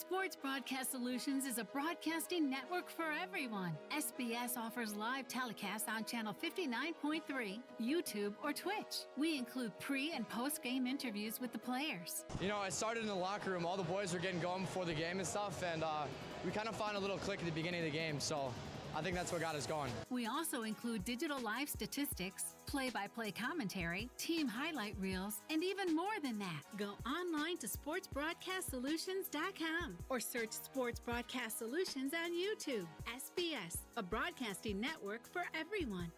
Sports Broadcast Solutions is a broadcasting network for everyone. SBS offers live telecasts on Channel 59.3, YouTube, or Twitch. We include pre- and post-game interviews with the players. You know, I started in the locker room. All the boys were getting going before the game and stuff, and we kind of found a little click at the beginning of the game, so I think that's what got us going. We also include digital live statistics, play-by-play commentary, team highlight reels, and even more than that. Go online to sportsbroadcastsolutions.com or search Sports Broadcast Solutions on YouTube. SBS, a broadcasting network for everyone.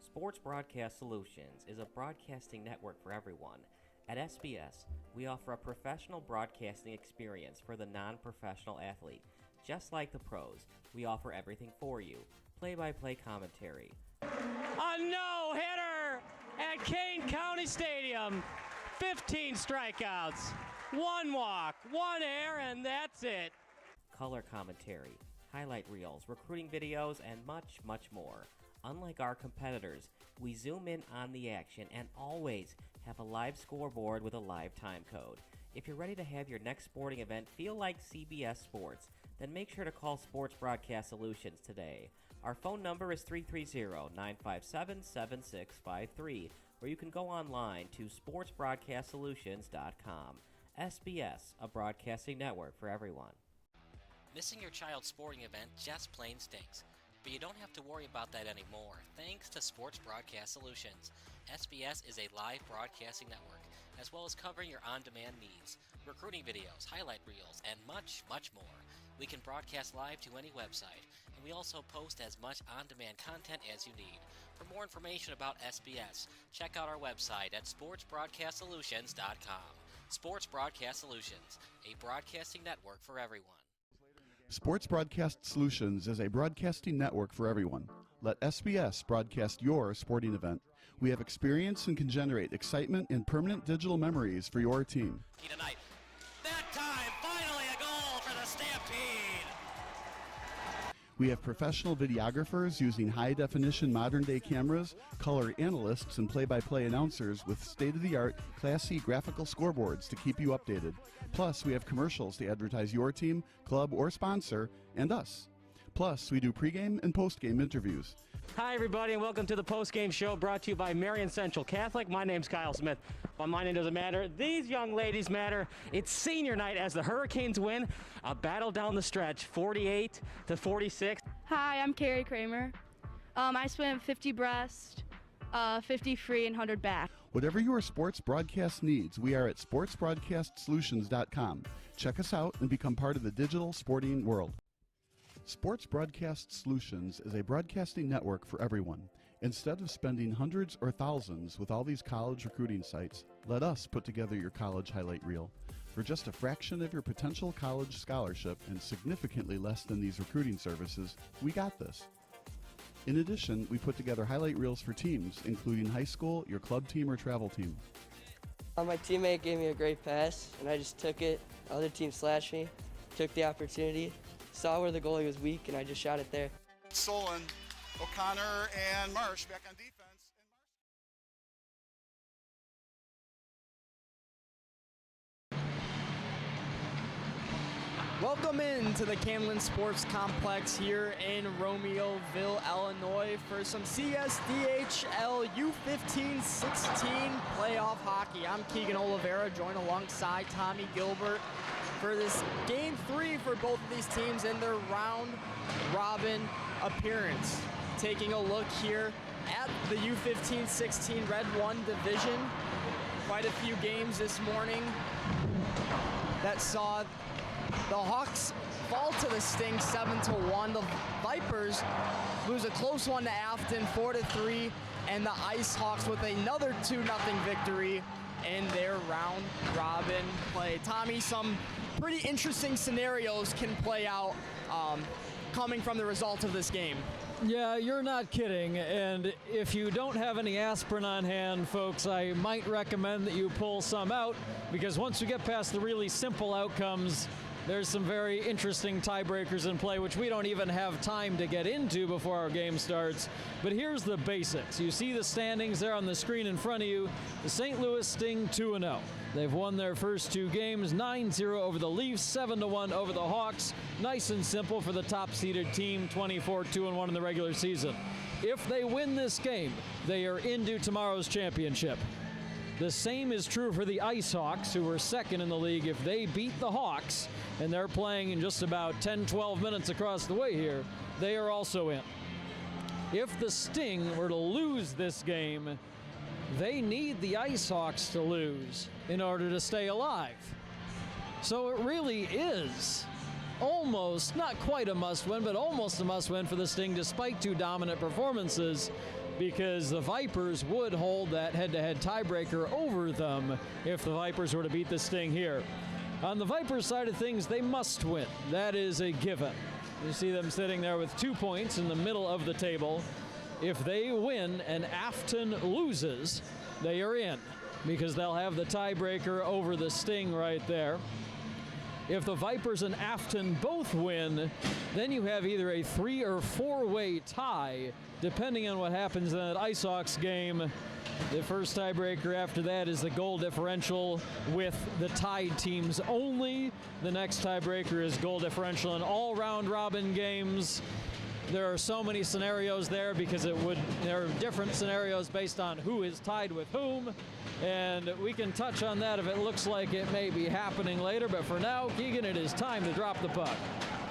Sports Broadcast Solutions is a broadcasting network for everyone. At SBS, we offer a professional broadcasting experience for the non-professional athlete. Just like the pros, we offer everything for you. Play-by-play commentary. A no-hitter at Kane County Stadium. 15 strikeouts, 1 walk, 1 error, and that's it. Color commentary, highlight reels, recruiting videos, and much, much more. Unlike our competitors, we zoom in on the action and always have a live scoreboard with a live time code. If you're ready to have your next sporting event feel like CBS Sports, then make sure to call Sports Broadcast Solutions today. Our phone number is 330-957-7653, or you can go online to sportsbroadcastsolutions.com. SBS, a broadcasting network for everyone. Missing your child's sporting event just plain stinks. But you don't have to worry about that anymore, thanks to Sports Broadcast Solutions. SBS is a live broadcasting network, as well as covering your on-demand needs, recruiting videos, highlight reels, and much, much more. We can broadcast live to any website, and we also post as much on-demand content as you need. For more information about SBS, check out our website at sportsbroadcastsolutions.com. Sports Broadcast Solutions, a broadcasting network for everyone. Sports Broadcast Solutions is a broadcasting network for everyone. Let SBS broadcast your sporting event. We have experience and can generate excitement and permanent digital memories for your team. Tonight. That time, finally a goal for the Stampede! We have professional videographers using high-definition modern-day cameras, color analysts, and play-by-play announcers with state-of-the-art, classy graphical scoreboards to keep you updated. Plus, we have commercials to advertise your team, club, or sponsor, and us. Plus, we do pregame and postgame interviews. Hi, everybody, and welcome to the postgame show brought to you by Marion Central Catholic. My name's Kyle Smith, but my name doesn't matter. These young ladies matter. It's senior night as the Hurricanes win a battle down the stretch, 48-46. Hi, I'm Carrie Kramer. I swim 50 breast, 50 free, and 100 back. Whatever your sports broadcast needs, we are at sportsbroadcastsolutions.com. Check us out and become part of the digital sporting world. Sports Broadcast Solutions is a broadcasting network for everyone. Instead of spending hundreds or thousands with all these college recruiting sites, let us put together your college highlight reel. For just a fraction of your potential college scholarship and significantly less than these recruiting services, we got this. In addition, we put together highlight reels for teams, including high school, your club team, or travel team. My teammate gave me a great pass, and I just took it. The other team slashed me, took the opportunity, saw where the goalie was weak, and I just shot it there. Solon, O'Connor, and Marsh back on defense. Welcome into the Camden Sports Complex here in Romeoville, Illinois for some CSDHL U15-16 playoff hockey. I'm Keegan Oliveira, joined alongside Tommy Gilbert for this Game 3 for both of these teams in their round-robin appearance. Taking a look here at the U15-16 Red 1 division. Quite a few games this morning that saw the Hawks fall to the Sting 7-1. The Vipers lose a close one to Afton 4-3, and the Ice Hawks with another 2-0 victory in their round-robin play. Tommy, some pretty interesting scenarios can play out coming from the result of this game. Yeah, you're not kidding. And if you don't have any aspirin on hand, folks, I might recommend that you pull some out, because once you get past the really simple outcomes, there's some very interesting tiebreakers in play, which we don't even have time to get into before our game starts. But here's the basics. You see the standings there on the screen in front of you. The St. Louis Sting 2-0. They've won their first 2 games, 9-0 over the Leafs, 7-1 over the Hawks. Nice and simple for the top-seeded team, 24-2-1 in the regular season. If they win this game, they are into tomorrow's championship. The same is true for the Ice Hawks, who are second in the league. If they beat the Hawks, and they're playing in just about 10-12 minutes across the way here, they are also in. If the Sting were to lose this game, they need the Ice Hawks to lose in order to stay alive. So it really is almost, not quite a must-win, but almost a must-win for the Sting, despite 2 dominant performances, because the Vipers would hold that head-to-head tiebreaker over them if the Vipers were to beat the Sting here. On the Vipers side of things, they must win. That is a given. You see them sitting there with 2 points in the middle of the table. If they win and Afton loses, they are in, because they'll have the tiebreaker over the Sting right there. If the Vipers and Afton both win, then you have either a 3- or 4-way tie, depending on what happens in that Ice Hawks game. The first tiebreaker after that is the goal differential with the tied teams only. The next tiebreaker is goal differential in all round robin games. There are so many scenarios there because there are different scenarios based on who is tied with whom. And we can touch on that if it looks like it may be happening later. But for now, Keegan, it is time to drop the puck.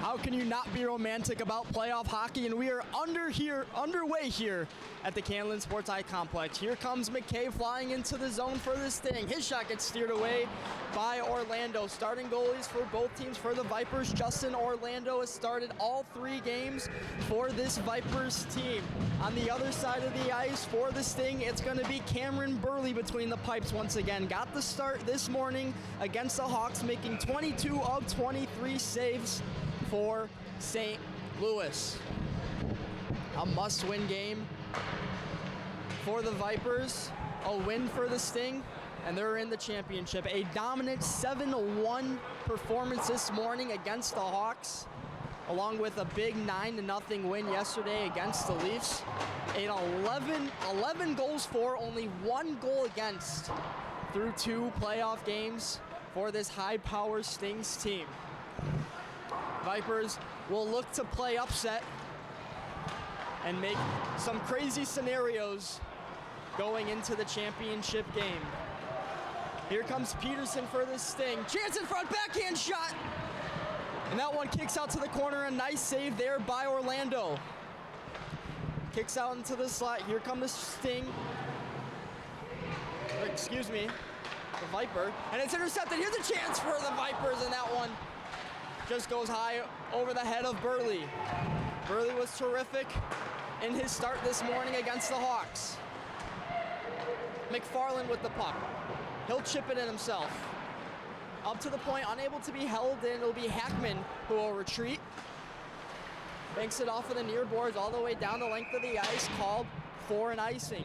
How can you not be romantic about playoff hockey? And we are underway here at the Canlan Sports Eye Complex. Here comes McKay flying into the zone for the Sting. His shot gets steered away by Orlando. Starting goalies for both teams. For the Vipers, Justin Orlando has started all 3 games for this Vipers team. On the other side of the ice for the Sting, it's going to be Cameron Burley between the pipes once again. Got the start this morning against the Hawks, making 22 of 23 saves for St. Louis. A must-win game for the Vipers, a win for the Sting, and they're in the championship. A dominant 7-1 performance this morning against the Hawks, along with a big 9-0 win yesterday against the Leafs. An 11 goals for, only 1 goal against through 2 playoff games for this high-power Stings team. Vipers will look to play upset and make some crazy scenarios going into the championship game. Here comes Peterson for the Sting. Chance in front, backhand shot! And that one kicks out to the corner. A nice save there by Orlando. Kicks out into the slot. Here comes the Sting. Excuse me, the Viper. And it's intercepted. Here's a chance for the Vipers, and that one just goes high over the head of Burley. Burley was terrific in his start this morning against the Hawks. McFarland with the puck. He'll chip it in himself. Up to the point, unable to be held in. It'll be Hackman who will retreat. Banks it off of the near boards all the way down the length of the ice, called for an icing.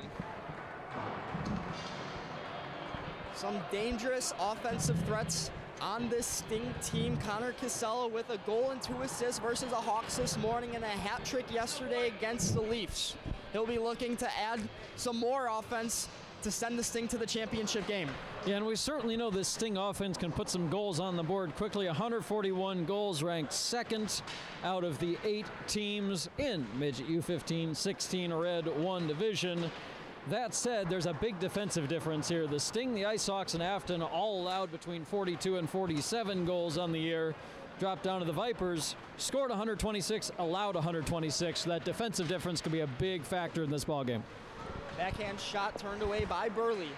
Some dangerous offensive threats on this Sting team. Connor Casella with a goal and 2 assists versus the Hawks this morning, and a hat trick yesterday against the Leafs. He'll be looking to add some more offense to send the Sting to the championship game. Yeah, and we certainly know this Sting offense can put some goals on the board quickly. 141 goals, ranked second out of the 8 teams in Midget U15 16 Red 1 division. That said, there's a big defensive difference here. The Sting, the Ice Hawks, and Afton all allowed between 42 and 47 goals on the year. Dropped down to the Vipers, scored 126, allowed 126. That defensive difference could be a big factor in this ballgame. Backhand shot turned away by Burley.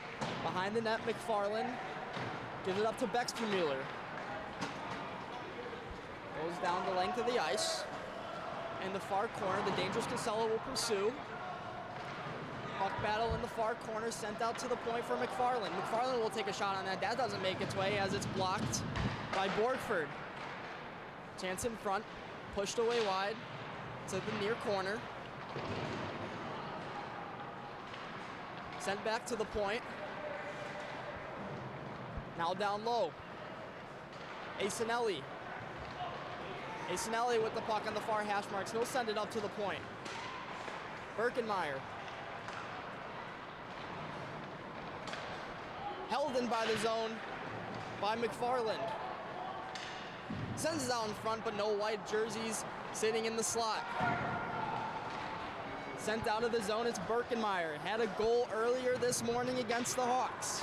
Behind the net, McFarland gives it up to Bextermuller. Goes down the length of the ice. In the far corner, the dangerous Casella will pursue. Puck battle in the far corner, sent out to the point for McFarland. McFarland will take a shot on that. That doesn't make its way as it's blocked by Borgford. Chance in front, pushed away wide to the near corner. Sent back to the point. Now down low. Acinelli Asinelli with the puck on the far hash marks. He'll send it up to the point. Birkenmeyer. Held in by the zone by McFarland. Sends it out in front, but no white jerseys sitting in the slot. Sent out of the zone, it's Birkenmeyer. Had a goal earlier this morning against the Hawks.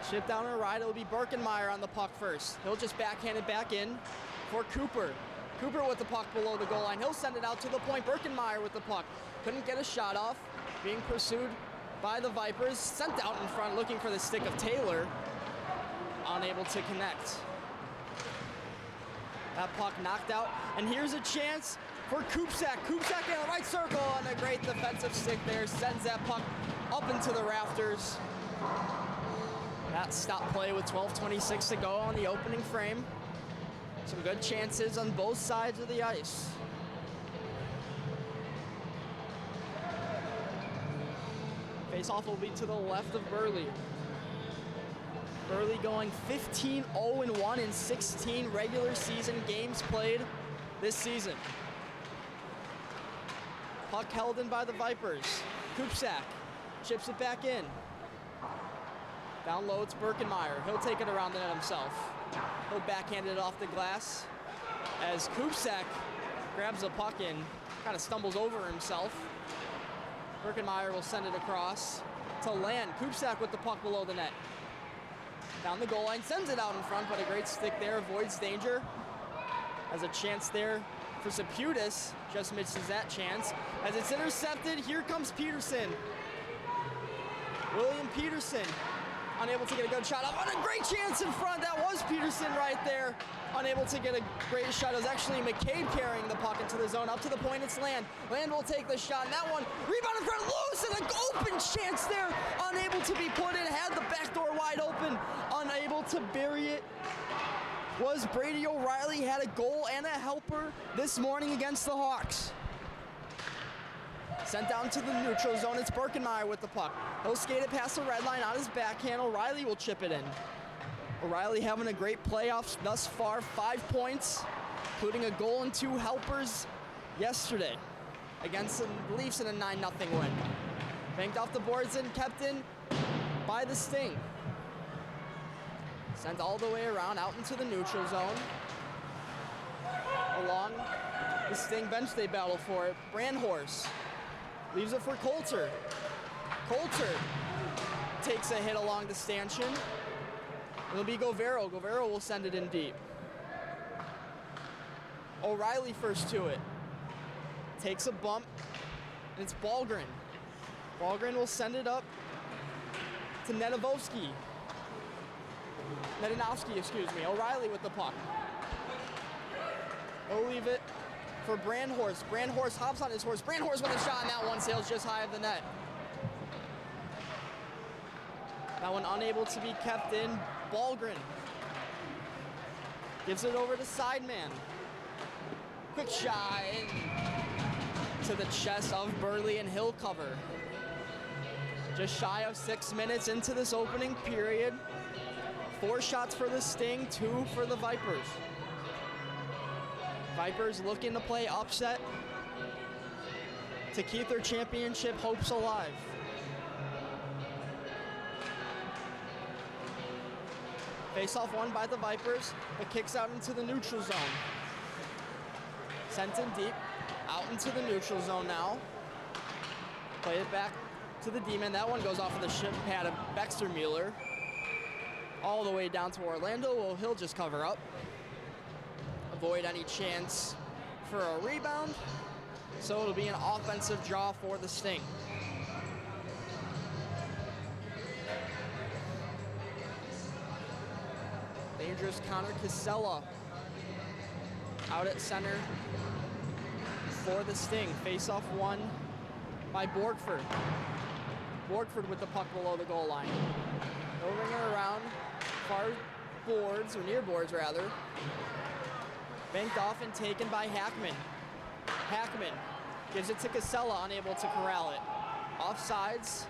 Chip down and right, it'll be Birkenmeyer on the puck first. He'll just backhand it back in for Cooper. Cooper with the puck below the goal line. He'll send it out to the point. Birkenmeyer with the puck. Couldn't get a shot off. Being pursued by the Vipers. Sent out in front, looking for the stick of Taylor. Unable to connect. That puck knocked out. And here's a chance for Kupsak. Kupsak in the right circle, and a great defensive stick there. Sends that puck up into the rafters. That stop play with 12:26 to go on the opening frame. Some good chances on both sides of the ice. Face-off will be to the left of Burley. Burley going 15-0-1 in 16 regular season games played this season. Puck held in by the Vipers. Kupsak chips it back in. Down low, it's Birkenmeyer. He'll take it around the net himself. He'll backhand it off the glass as Kupsak grabs the puck and kind of stumbles over himself. Birkenmeyer will send it across to Land. Kupsak with the puck below the net. Down the goal line, sends it out in front, but a great stick there, avoids danger. Has a chance there for Saputis, just misses that chance. As it's intercepted, here comes Peterson. William Peterson, unable to get a good shot up, and a great chance in front. That was Peterson right there. Unable to get a great shot. It was actually McCabe carrying the puck into the zone. Up to the point, it's Land. Land will take the shot, and that one, rebound in front, loose, and an open chance there. Unable to be put in, had the back door wide open. Unable to bury it was Brady O'Reilly. Had a goal and a helper this morning against the Hawks. Sent down to the neutral zone, it's Birkenmeyer with the puck. He'll skate it past the red line on his backhand. O'Reilly will chip it in. O'Reilly having a great playoffs thus far, 5 points, including a goal and 2 helpers yesterday against the Leafs in a 9-0 win. Banked off the boards and kept in by the Sting. Sent all the way around out into the neutral zone. Along the Sting bench, they battle for it. Brandhorst leaves it for Coulter. Coulter takes a hit along the stanchion. It'll be Govero. Govero will send it in deep. O'Reilly first to it. Takes a bump, and it's Ballgren. Ballgren will send it up to Nedonovsky. O'Reilly with the puck. He'll leave it for Brandhorst. Brandhorst hops on his horse. Brandhorst with a shot, and that one sails just high of the net. That one unable to be kept in. Ballgren gives it over to Sideman. Quick shot to the chest of Burley, and he'll cover. Just shy of 6 minutes into this opening period. 4 shots for the Sting, 2 for the Vipers. Vipers looking to play upset to keep their championship hopes alive. Face-off won by the Vipers, but kicks out into the neutral zone. Sent in deep, out into the neutral zone now. Play it back to the D-man. That one goes off of the shin pad of Baxter-Mueller. All the way down to Orlando. Well, he'll just cover up. Avoid any chance for a rebound. So it'll be an offensive draw for the Sting. Dangerous Connor Casella out at center for the Sting. Face-off won by Borgford. Borgford with the puck below the goal line. Moving it around far boards, or near boards rather. Banked off and taken by Hackman. Hackman gives it to Casella, unable to corral it. Offsides,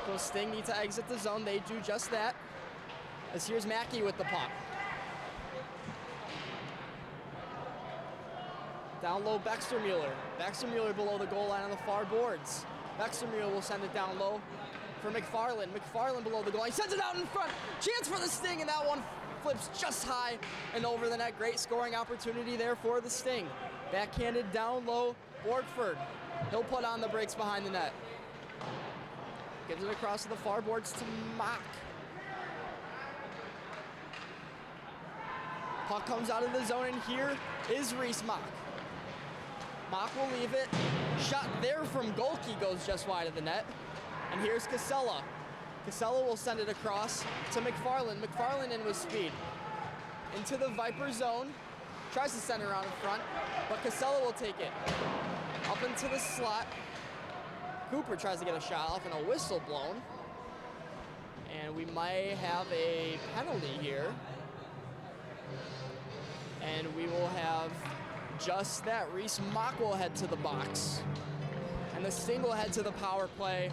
so Sting need to exit the zone. They do just that. As here's Mackey with the puck. Down low, Baxtermuller. Baxtermuller below the goal line on the far boards. Baxtermuller will send it down low for McFarland. McFarland below the goal line. He sends it out in front. Chance for the Sting, and that one flips just high and over the net. Great scoring opportunity there for the Sting. Backhanded down low, Borgford. He'll put on the brakes behind the net. Gives it across to the far boards to Mock. Puck comes out of the zone, and here is Reese Mock. Mock will leave it. Shot there from Golke goes just wide of the net. And here's Casella. Casella will send it across to McFarland. McFarland in with speed. Into the Viper zone. Tries to send it around in front, but Casella will take it. Up into the slot. Cooper tries to get a shot off and a whistle blown. And we might have a penalty here. And we will have just that. Reese Mock will head to the box. And the Sting will head to the power play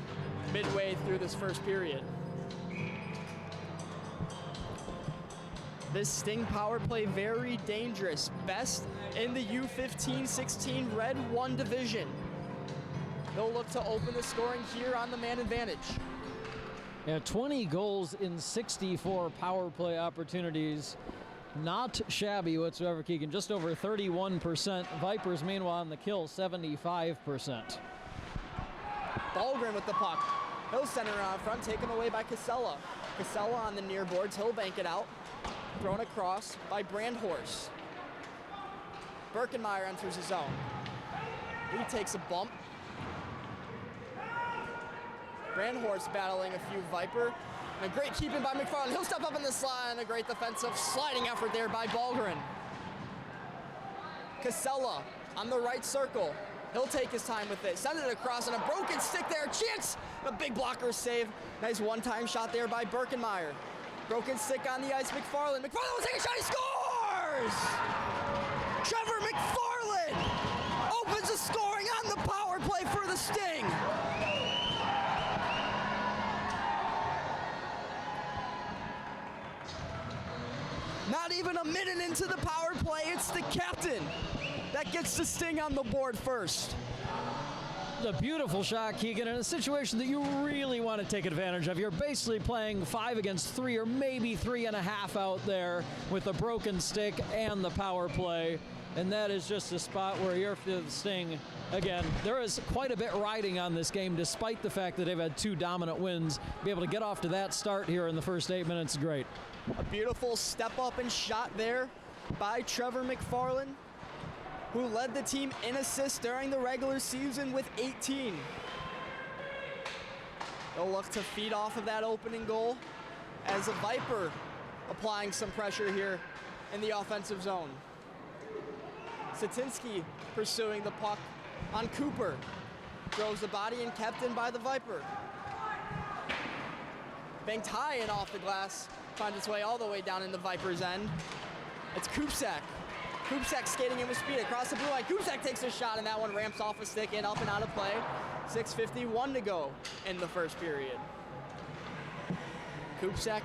midway through this first period. This Sting power play, very dangerous. Best in the U15-16 Red 1 division. They'll look to open the scoring here on the man advantage. Yeah, 20 goals in 64 power play opportunities. Not shabby whatsoever, Keegan. Just over 31%. Vipers, meanwhile, on the kill, 75%. Dahlgren with the puck. He'll send it around front, taken away by Casella. Casella on the near boards. He'll bank it out. Thrown across by Brandhorst. Birkenmeyer enters the zone. He takes a bump. Brandhorst battling a few Viper. And a great keeping by McFarland. He'll step up in the slide, and a great defensive sliding effort there by Dahlgren. Casella on the right circle. He'll take his time with it. Send it across, and a broken stick there. Chance! A big blocker save. Nice one-time shot there by Birkenmeyer. Broken stick on the ice, McFarland. McFarland will take a shot, he scores! Trevor McFarland opens the scoring on the power play for the Sting. Not even a minute into the power play, it's the captain that gets the Sting on the board first. A beautiful shot, Keegan, in a situation that you really want to take advantage of. You're basically playing 5 against 3 or maybe 3.5 out there with the broken stick and the power play. And that is just a spot where you're for the Sting. Again, there is quite a bit riding on this game, despite the fact that they've had 2 dominant wins. Be able to get off to that start here in the first 8 minutes is great. A beautiful step up and shot there by Trevor McFarland, who led the team in assists during the regular season with 18. They'll look to feed off of that opening goal as a Viper applying some pressure here in the offensive zone. Satinsky pursuing the puck on Cooper. Throws the body and kept in by the Viper. Banked high and off the glass. Finds its way all the way down in the Viper's end. It's Kupsak. Kupsak skating in with speed across the blue line. Kupsak takes a shot, and that one ramps off a stick and up and out of play. 6:51 to go in the first period. Kupsak,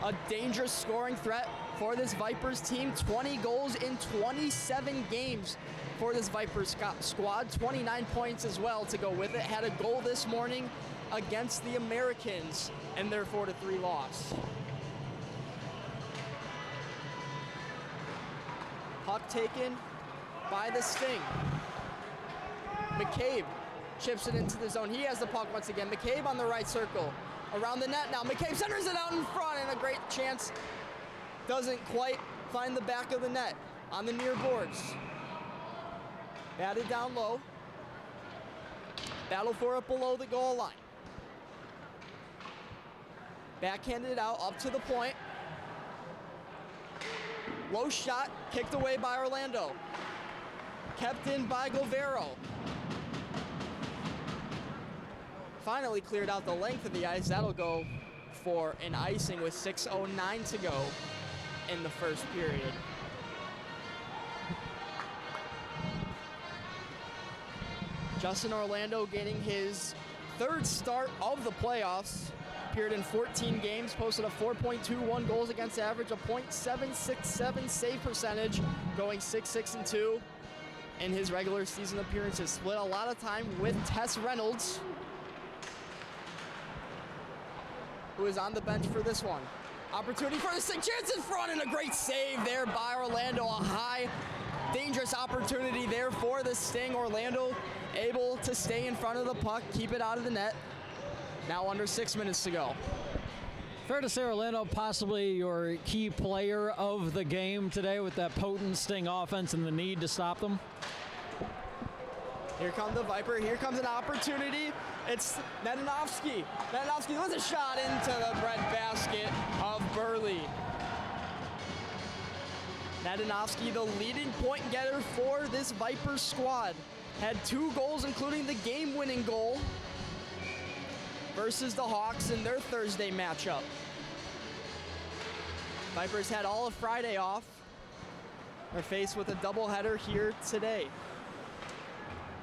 a dangerous scoring threat for this Vipers team. 20 goals in 27 games for this Vipers squad. 29 points as well to go with it. Had a goal this morning against the Americans in their 4-3 loss. Puck taken by the Sting. McCabe chips it into the zone. He has the puck once again. McCabe on the right circle. Around the net now. McCabe centers it out in front, and a great chance. Doesn't quite find the back of the net on the near boards. Batted down low. Battle for it below the goal line. Backhanded out up to the point. Low shot, kicked away by Orlando. Kept in by Govero. Finally cleared out the length of the ice. That'll go for an icing with 6:09 to go in the first period. Justin Orlando getting his 3rd start of the playoffs. Appeared in 14 games, posted a 4.21 goals against average, a .767 save percentage, going 6-6-2. in his regular season appearances. Split a lot of time with Tess Reynolds, who is on the bench for this one. Opportunity for the Sting, chance in front, and a great save there by Orlando. A high, dangerous opportunity there for the Sting. Orlando able to stay in front of the puck, keep it out of the net. Now under 6 minutes to go. Fair to say Orlando possibly your key player of the game today with that potent Sting offense and the need to stop them? Here comes the Viper. Here comes an opportunity. It's Nedinovsky. Nedinovsky with a shot into the breadbasket of Burley. Nedinovsky, the leading point getter for this Vipers squad. Had 2 goals, including the game-winning goal versus the Hawks in their Thursday matchup. Vipers had all of Friday off. They're faced with a doubleheader here today.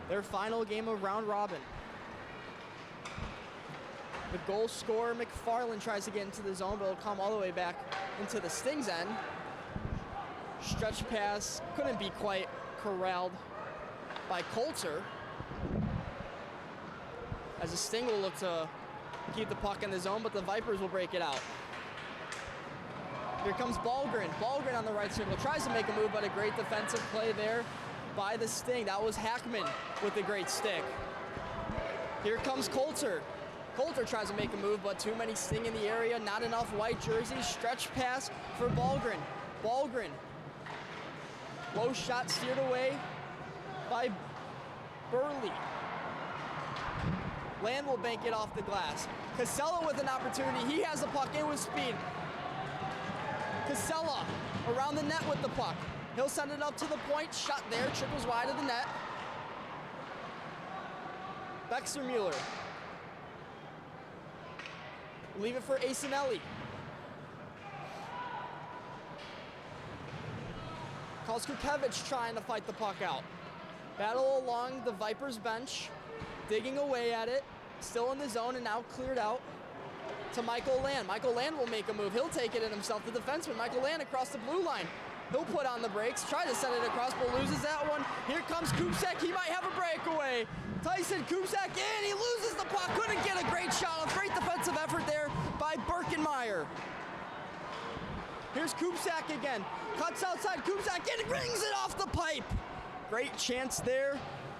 Their final game of round robin. The goal scorer, McFarland, tries to get into the zone, but it'll come all the way back into the Sting's end. Stretch pass couldn't be quite corralled by Coulter, as the Sting will look to keep the puck in the zone, but the Vipers will break it out. Here comes Ballgren. Ballgren on the right circle, tries to make a move, but a great defensive play there by the Sting. That was Hackman with a great stick. Here comes Coulter. Coulter tries to make a move, but too many Sting in the area, not enough white jerseys. Stretch pass for Ballgren. Ballgren. Low shot steered away by Burley. Land will bank it off the glass. Casella with an opportunity. He has the puck in with speed. Casella around the net with the puck. He'll send it up to the point. Shot there. Trickles wide of the net. Bexermuller. Leave it for Asinelli. Kozkukevich trying to fight the puck out. Battle along the Vipers bench. Digging away at it. Still in the zone and now cleared out to Michael Land. Michael Land will make a move. He'll take it in himself, the defenseman. Michael Land across the blue line. He'll put on the brakes, try to send it across, but loses that one. Here comes Kupsek. He might have a breakaway. Tyson Kupsek in. He loses the puck. Couldn't get a great shot off. Great defensive effort there by Birkenmeyer. Here's Kupsek again. Cuts outside. Kupsek in. Rings it off the pipe. Great chance there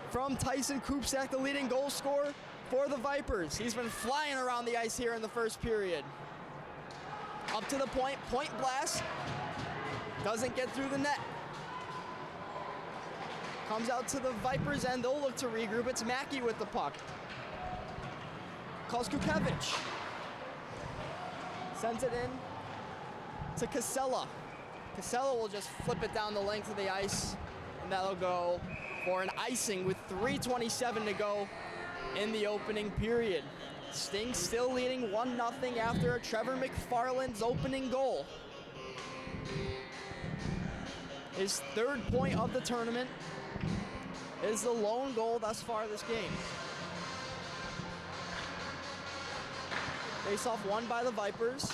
from Tyson Kupsek, the leading goal scorer for the Vipers. He's been flying around the ice here in the first period. Up to the point. Point blast. Doesn't get through the net. Comes out to the Vipers end. They'll look to regroup. It's Mackey with the puck. Kozkukevich. Sends it in to Casella. Casella will just flip it down the length of the ice, and that'll go for an icing with 3:27 to go in the opening period. Sting still leading 1-0 after Trevor McFarland's opening goal. His 3rd point of the tournament is the lone goal thus far this game. Face-off won by the Vipers.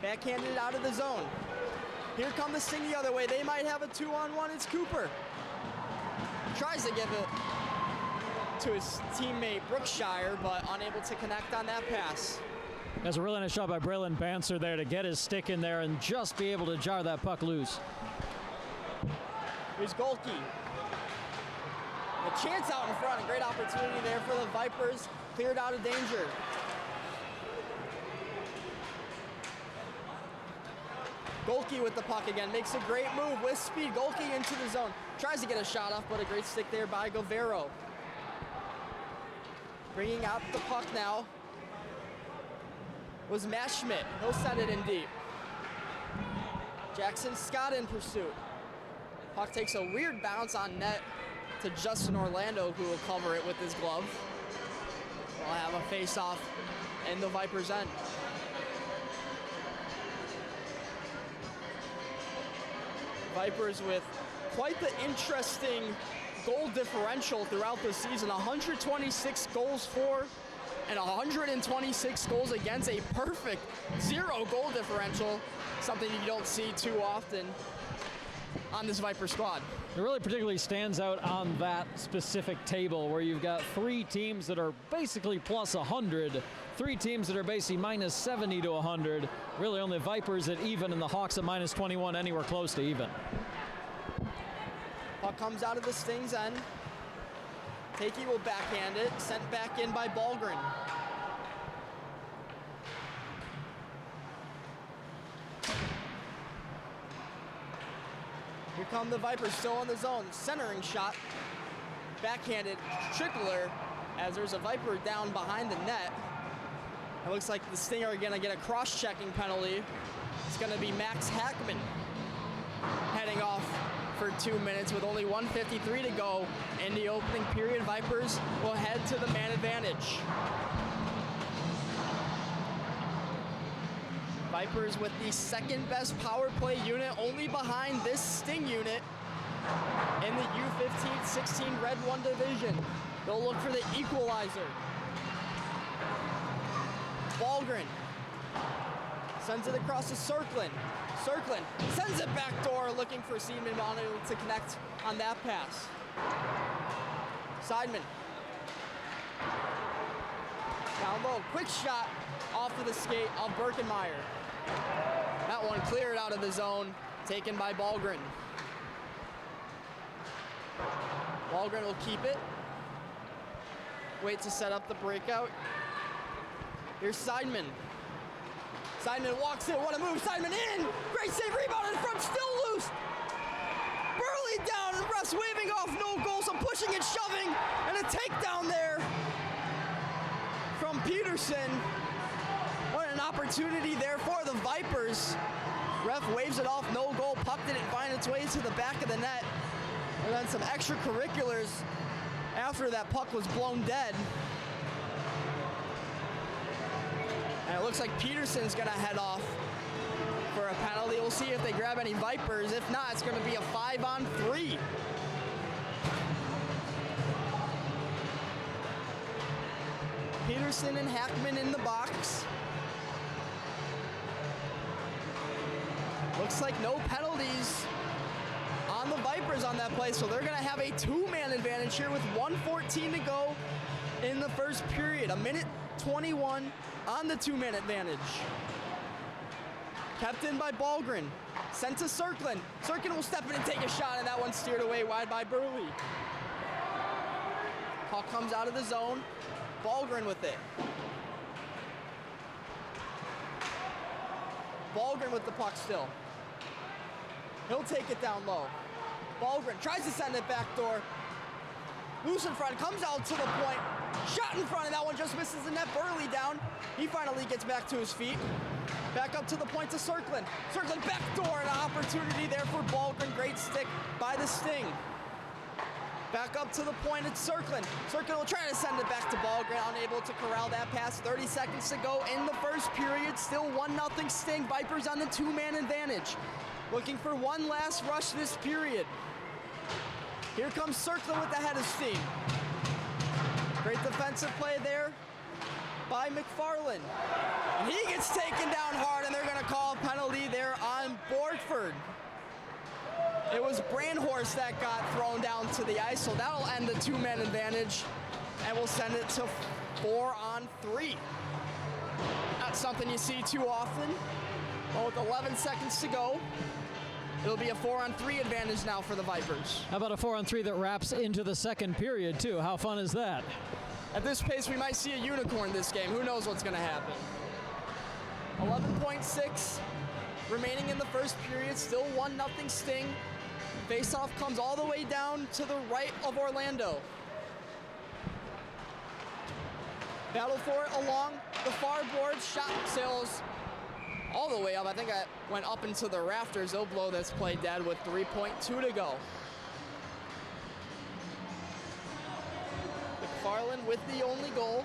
Backhanded out of the zone. Here come the Sting the other way. They might have a 2-on-1. It's Cooper. Tries to give it to his teammate Brookshire, but unable to connect on that pass. That's a really nice shot by Braylon Banser there to get his stick in there and just be able to jar that puck loose. Here's Golke. A chance out in front. A great opportunity there for the Vipers. Cleared out of danger. Golke with the puck again. Makes a great move with speed. Golke into the zone. Tries to get a shot off, but a great stick there by Govero. Bringing out the puck now was Matt Schmidt. He'll send it in deep. Jackson Scott in pursuit. Puck takes a weird bounce on net to Justin Orlando, who will cover it with his glove. We'll have a face-off in the Vipers' end. Vipers with quite the interesting goal differential throughout the season. 126 goals for and 126 goals against, a perfect 0 goal differential, something you don't see too often on this Viper squad. It really particularly stands out on that specific table where you've got 3 teams that are basically plus 100, 3 teams that are basically minus 70 to 100. Really only Vipers at even and the Hawks at minus 21 anywhere close to even. Puck comes out of the Sting's end. Takey will backhand it, sent back in by Ballgren. Here come the Vipers, still on the zone. Centering shot, backhanded, Trickler, as there's a Viper down behind the net. It looks like the Sting are gonna get a cross-checking penalty. It's gonna be Max Hackman heading off for 2 minutes with only 1:53 to go in the opening period. Vipers will head to the man advantage. Vipers with the second best power play unit, only behind this Sting unit in the U15-16 Red 1 division. They'll look for the equalizer. Ballgren sends it across to Circlin. Circlin sends it back door, looking for Seidman, unable to connect on that pass. Seidman. Down low, quick shot off of the skate of Birkenmeyer. That one cleared out of the zone, taken by Ballgren. Ballgren will keep it. Wait to set up the breakout. Here's Seidman. Seidman walks in, what a move, Seidman in! Great save, rebound in front, still loose! Burley down, and refs waving off, no goal, some pushing and shoving, and a takedown there from Peterson. What an opportunity there for the Vipers. Ref waves it off, no goal, puck didn't find its way to the back of the net. And then some extracurriculars after that puck was blown dead. And it looks like Peterson's gonna head off for a penalty. We'll see if they grab any Vipers. If not, it's gonna be a 5-on-3. Peterson and Hackman in the box. Looks like no penalties on the Vipers on that play, so they're gonna have a 2-man advantage here with 1:14 to go in the first period. 1:21 on the 2-man advantage. Kept in by Ballgren. Sent to Circlin. Circlin will step in and take a shot, and that one steered away wide by Burley. Puck comes out of the zone. Ballgren with it. Ballgren with the puck still. He'll take it down low. Ballgren tries to send it back door. Loose in front, comes out to the point. Shot in front, and that one just misses the net. Burley down. He finally gets back to his feet. Back up to the point to Circlin. Circlin back door, and an opportunity there for Ballgren. Great stick by the Sting. Back up to the point, it's Circlin. Circlin will try to send it back to Ballgren, unable to corral that pass. 30 seconds to go in the first period. Still 1-0 Sting. Vipers on the 2-man advantage. Looking for one last rush this period. Here comes Circlin with the head of steam. Great defensive play there by McFarland. And he gets taken down hard, and they're gonna call a penalty there on Borgford. It was Brandhorst that got thrown down to the ice, so that'll end the 2-man advantage, and we'll send it to 4-on-3. Not something you see too often. Well, with 11 seconds to go, it'll be a 4-on-3 advantage now for the Vipers. How about a 4-on-3 that wraps into the second period, too? How fun is that? At this pace, we might see a unicorn this game. Who knows what's going to happen? 11.6 remaining in the first period. Still 1-0 Sting. Faceoff comes all the way down to the right of Orlando. Battle for it along the far boards. Shot sails all the way up. I think I went up into the rafters. They'll blow this play dead with 3.2 to go. McFarland with the only goal.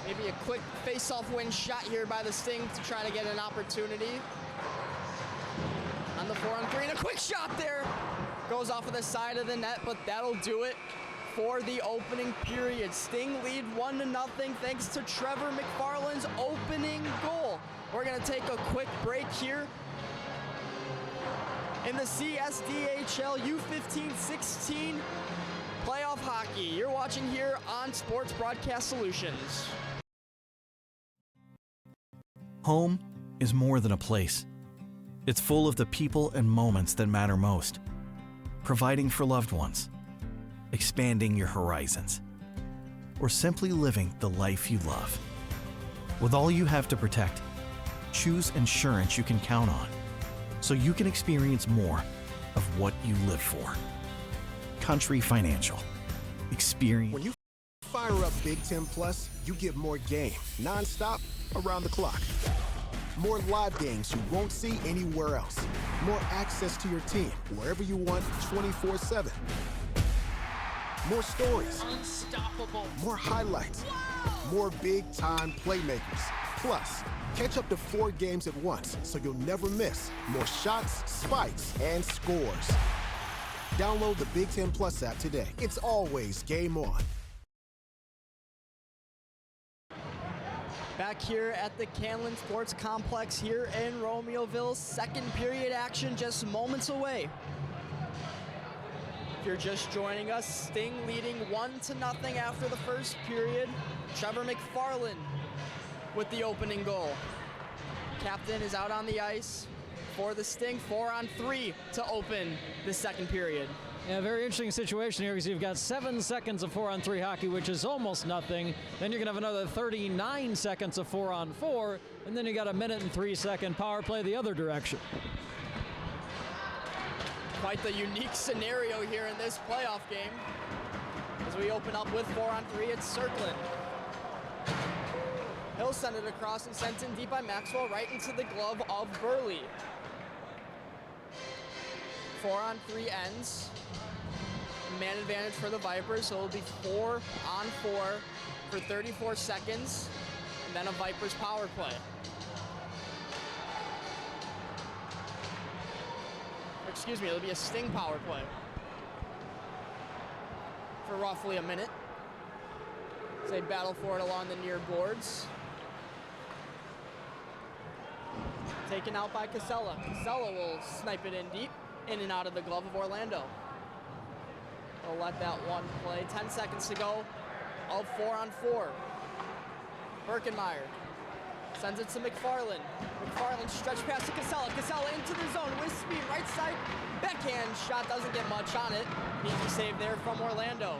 Maybe a quick face-off win shot here by the Sting to try to get an opportunity. On the 4-on-3, and a quick shot there. Goes off of the side of the net, but that'll do it for the opening period. Sting lead 1-0 thanks to Trevor McFarland's opening goal. We're gonna take a quick break here. in the CSDHL U15-16 playoff hockey. You're watching here on Sports Broadcast Solutions. Home is more than a place. It's full of the people and moments that matter most. Providing for loved ones, expanding your horizons, or simply living the life you love. With all you have to protect, choose insurance you can count on so you can experience more of what you live for. Country Financial. Experience. When you fire up Big Ten Plus, you get more game, nonstop, around the clock. More live games you won't see anywhere else. More access to your team wherever you want 24/7. More stories. Unstoppable. More highlights. Whoa! More big-time playmakers. Plus, catch up to 4 games at once so you'll never miss more shots, spikes, and scores. Download the Big Ten Plus app today. It's always game on. Back here at the Canlan Sports Complex here in Romeoville. Second period action just moments away. If you're just joining us, Sting leading 1-0 after the first period. Trevor McFarland with the opening goal. Captain is out on the ice for the Sting. 4-on-3 to open the second period. Yeah, very interesting situation here because you've got 7 seconds of 4-on-3 hockey, which is almost nothing. Then you're going to have another 39 seconds of 4-on-4, and then you got a 1-3 power play the other direction. Quite the unique scenario here in this playoff game. As we open up with 4-on-3, it's circling. He'll send it across and sent in deep by Maxwell right into the glove of Burley. 4-on-3 ends. Man advantage for the Vipers, so it'll be 4-on-4 for 34 seconds, and then a Vipers power play. Excuse me, it'll be a Sting power play for roughly a minute. As they battle for it along the near boards. Taken out by Casella. Casella will snipe it in deep, in and out of the glove of Orlando. They'll let that one play. 10 seconds to go of 4-on-4. Birkenmeyer sends it to McFarland. McFarland stretch pass to Casella. Casella into the zone with speed. Right side backhand shot doesn't get much on it. Easy save there from Orlando.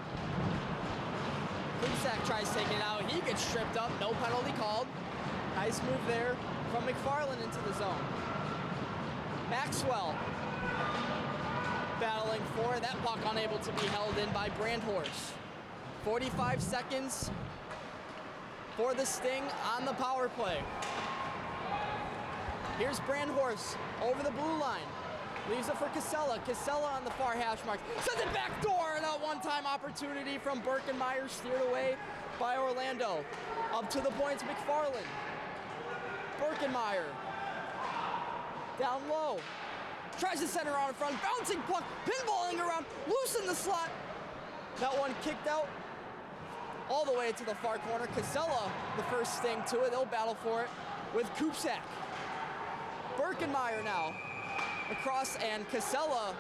Kubisak tries taking it out. He gets stripped up. No penalty called. Nice move there from McFarland into the zone. Maxwell battling for it. That puck unable to be held in by Brandhorst. 45 seconds for the Sting on the power play. Here's Brandhorst over the blue line. Leaves it for Casella. Casella on the far hash mark. Sends it back door, and a one-time opportunity from Birkenmeyer steered away by Orlando. Up to the points, McFarland. Birkenmeyer down low. Tries to center out in front, bouncing puck, pinballing around, loose in the slot. That one kicked out all the way to the far corner. Casella, the first Sting to it. They'll battle for it with Kupsak. Birkenmeyer now across, and Casella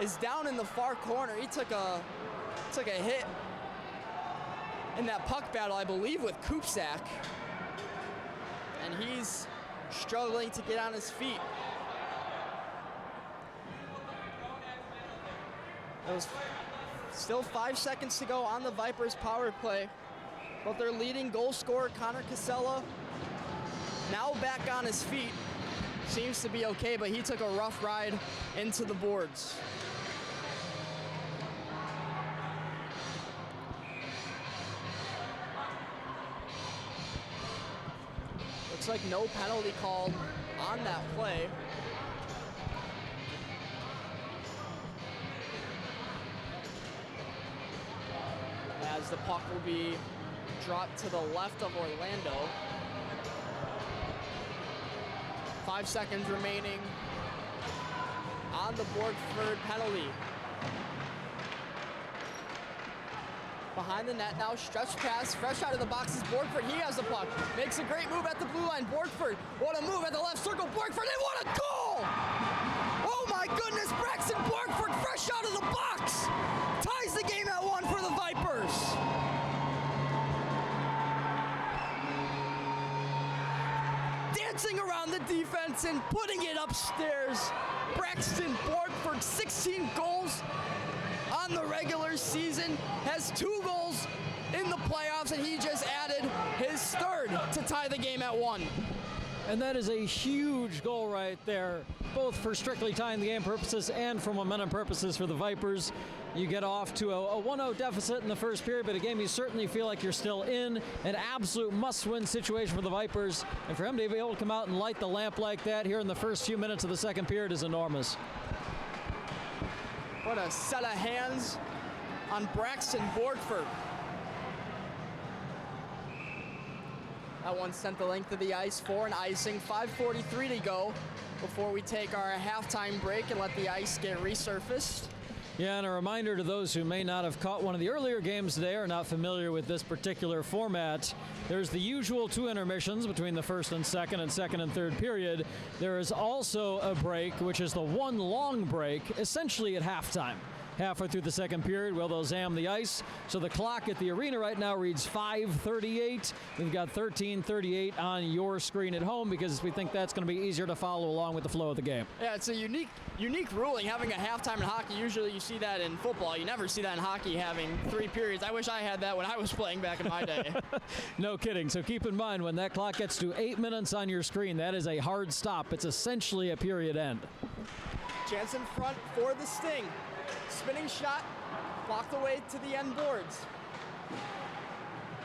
is down in the far corner. He took a hit in that puck battle, I believe, with Kupsak. And he's struggling to get on his feet. There's still 5 seconds to go on the Vipers power play. But their leading goal scorer, Connor Casella, now back on his feet. Seems to be okay, but he took a rough ride into the boards. Looks like no penalty called on that play. As the puck will be dropped to the left of Orlando. 5 seconds remaining on the Borgford penalty. Behind the net now, stretch pass, fresh out of the box is Borgford. He has the puck, makes a great move at the blue line. Borgford, what a move at the left circle. Borgford, and what a goal! Oh my my goodness, Braxton Borgford fresh out of the box ties the game at 1 for the Vipers. Dancing around the defense and putting it upstairs. Braxton Borgford, 16 goals on the regular season, has 2 goals in the playoffs, and he just added his 3rd to tie the game at 1. And that is a huge goal right there, both for strictly tying the game purposes and for momentum purposes for the Vipers. You get off to a 1-0 deficit in the first period, but a game you certainly feel like you're still in. An absolute must-win situation for the Vipers. And for him to be able to come out and light the lamp like that here in the first few minutes of the second period is enormous. What a set of hands on Braxton Borgford. That one sent the length of the ice for an icing. 5:43 to go before we take our halftime break and let the ice get resurfaced. Yeah, and a reminder to those who may not have caught one of the earlier games today or not familiar with this particular format, there's the usual 2 intermissions between the first and second and third period. There is also a break, which is the one long break, essentially at halftime. Halfway through the second period, well, they'll jam the ice. So the clock at the arena right now reads 5:38. We've got 13:38 on your screen at home because we think that's going to be easier to follow along with the flow of the game. Yeah, it's a unique ruling, having a halftime in hockey. Usually you see that in football. You never see that in hockey, having 3 periods. I wish I had that when I was playing back in my day. No kidding. So keep in mind, when that clock gets to 8 minutes on your screen, that is a hard stop. It's essentially a period end. Chance in front for the Sting. Spinning shot, blocked away to the end boards.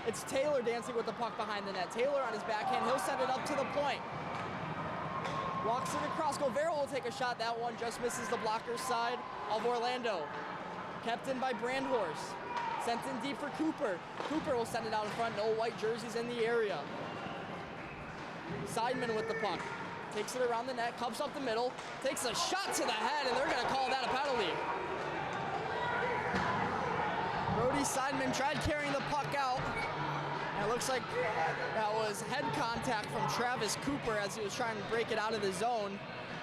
It's Taylor dancing with the puck behind the net. Taylor on his backhand, he'll send it up to the point. Walks it across, Govero will take a shot. That one just misses the blocker's side of Orlando. Kept in by Brandhorst. Sent in deep for Cooper. Cooper will send it out in front, no white jerseys in the area. Seidman with the puck. Takes it around the net, comes up the middle, takes a shot to the head, and they're gonna call that a penalty. Brody Seidman tried carrying the puck out, and it looks like that was head contact from Travis Cooper as he was trying to break it out of the zone.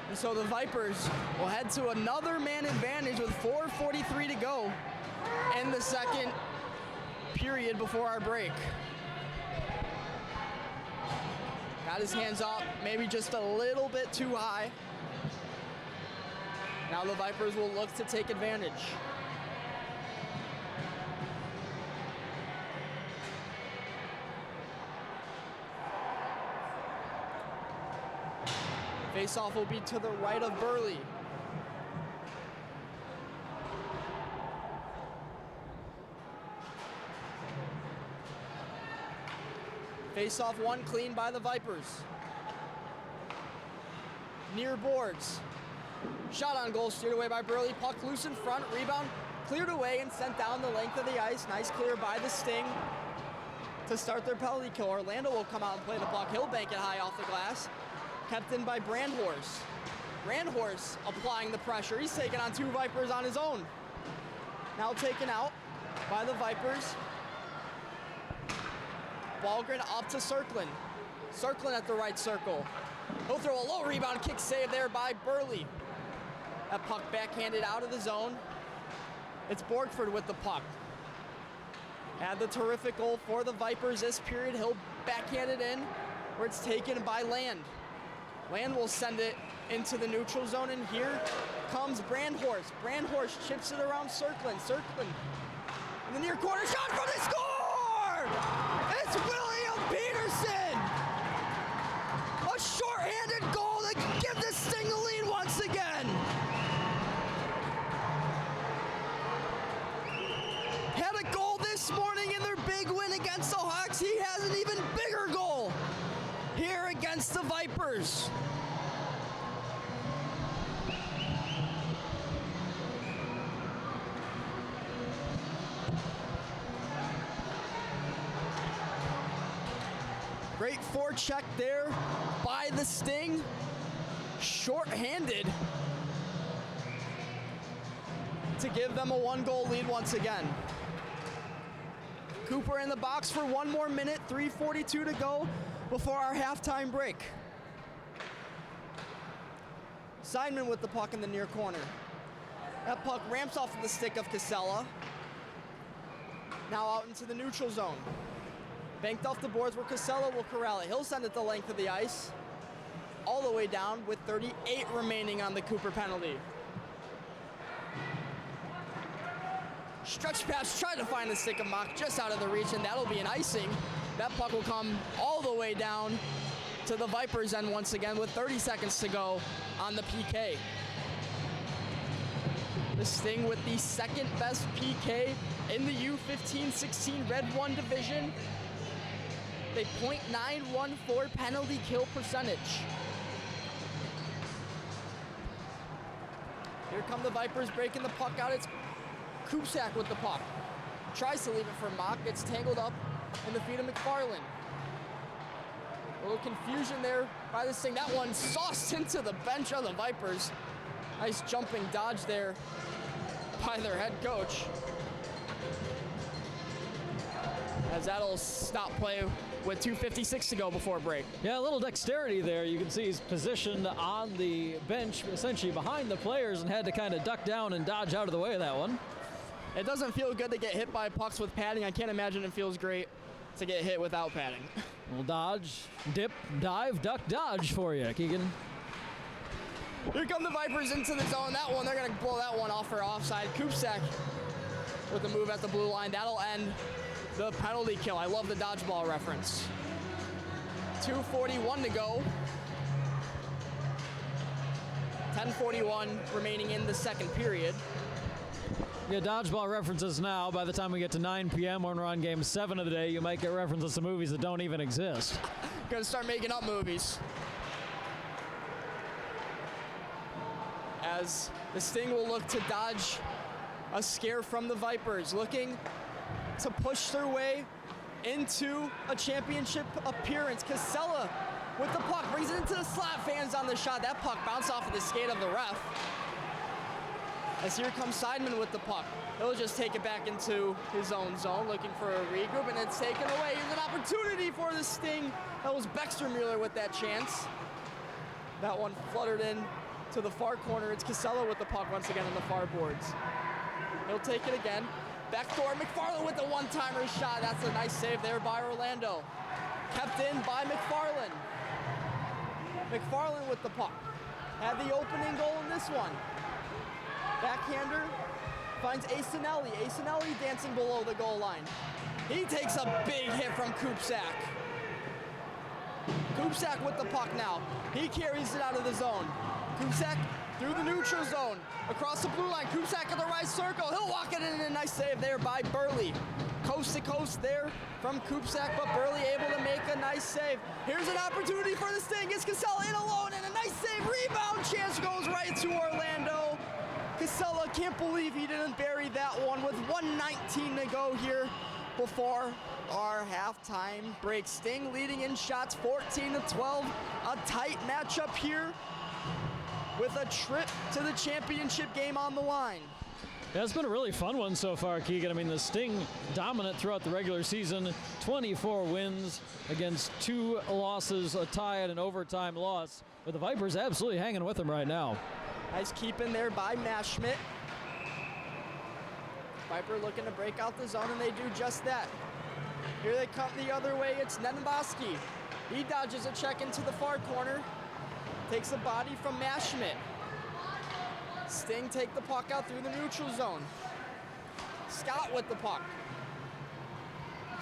And so the Vipers will head to another man advantage with 4:43 to go in the second period before our break. Got his hands up, maybe just a little bit too high. Now the Vipers will look to take advantage. Face-off will be to the right of Burley. Face-off one clean by the Vipers. Near boards. Shot on goal, steered away by Burley. Puck loose in front, rebound cleared away and sent down the length of the ice. Nice clear by the Sting to start their penalty kill. Orlando will come out and play the puck. He'll bank it high off the glass. Kept in by Brandhorst. Brandhorst applying the pressure. He's taking on 2 Vipers on his own. Now taken out by the Vipers. Ballgren up to Circlin. Circlin at the right circle. He'll throw a low rebound, kick save there by Burley. That puck backhanded out of the zone. It's Borgford with the puck. Had the terrific goal for the Vipers this period. He'll backhand it in where it's taken by Land. Land will send it into the neutral zone, and here comes Brandhorst. Brandhorst chips it around Circlin. Circlin in the near corner, shot from the score! It's William Peterson! A short-handed goal to give the Sting the lead once again. Had a goal this morning in their big win against the Hawks. He has an even bigger goal here against the Vipers. Great forecheck there by the Sting. Short-handed to give them a 1-goal lead once again. Cooper in the box for 1 more minute, 3:42 to go before our halftime break. Seidman with the puck in the near corner. That puck ramps off of the stick of Casella. Now out into the neutral zone. Banked off the boards where Casella will corral it. He'll send it the length of the ice. All the way down with 38 remaining on the Cooper penalty. Stretch pass, try to find the stick of Mock just out of the reach, and that'll be an icing. That puck will come all the way down to the Vipers end once again with 30 seconds to go on the PK. The Sting with the second best PK in the U15-16 Red 1 division. They .914 penalty kill percentage. Here come the Vipers breaking the puck out. It's Kupsak with the puck. Tries to leave it for Mock. Gets tangled up in the feet of McFarland. A little confusion there by this thing. That one sauced into the bench of the Vipers. Nice jumping dodge there by their head coach. As that'll stop play with 2:56 to go before break. Yeah, a little dexterity there. You can see he's positioned on the bench, essentially behind the players, and had to kind of duck down and dodge out of the way of that one. It doesn't feel good to get hit by pucks with padding. I can't imagine it feels great to get hit without padding. Little dodge, dip, dive, duck, dodge for you, Keegan. Here come the Vipers into the zone. That one, they're going to blow that one off for offside. Kupsak with the move at the blue line. That'll end the penalty kill. I love the dodgeball reference. 2:41 to go. 10:41 remaining in the second period. Yeah, dodgeball references now. By the time we get to 9 p.m. when we're on game 7 of the day, you might get references to movies that don't even exist. Gonna start making up movies. As the Sting will look to dodge a scare from the Vipers, looking to push their way into a championship appearance. Casella with the puck, brings it into the slot, fans on the shot. That puck bounced off of the skate of the ref. As here comes Seidman with the puck. He'll just take it back into his own zone, looking for a regroup, and it's taken away. Here's an opportunity for the Sting. That was Bextermuller with that chance. That one fluttered in to the far corner. It's Casella with the puck once again on the far boards. He'll take it again. Backdoor, McFarland with the one-timer shot. That's a nice save there by Orlando. Kept in by McFarland. McFarland with the puck. Had the opening goal in this one. Backhander finds Asinelli. Asinelli dancing below the goal line. He takes a big hit from Kupsak. Kupsak with the puck now. He carries it out of the zone. Kupsak through the neutral zone. Across the blue line. Kupsak in the right circle. He'll walk it in, a nice save there by Burley. Coast to coast there from Kupsak, but Burley able to make a nice save. Here's an opportunity for the Sting. It's Casella in alone, and a nice save. Rebound chance goes right to Orlando. Casella can't believe he didn't bury that one with 1:19 to go here before our halftime break. Sting leading in shots 14-12. A tight matchup here with a trip to the championship game on the line. Yeah, it's been a really fun one so far, Keegan. I mean, the Sting dominant throughout the regular season. 24 wins against 2 losses, a tie and an overtime loss. But the Vipers absolutely hanging with them right now. Nice keep in there by Mashmit. Viper looking to break out the zone, and they do just that. Here they come the other way. It's Neneboski. He dodges a check into the far corner. Takes a body from Mashmit. Sting take the puck out through the neutral zone. Scott with the puck.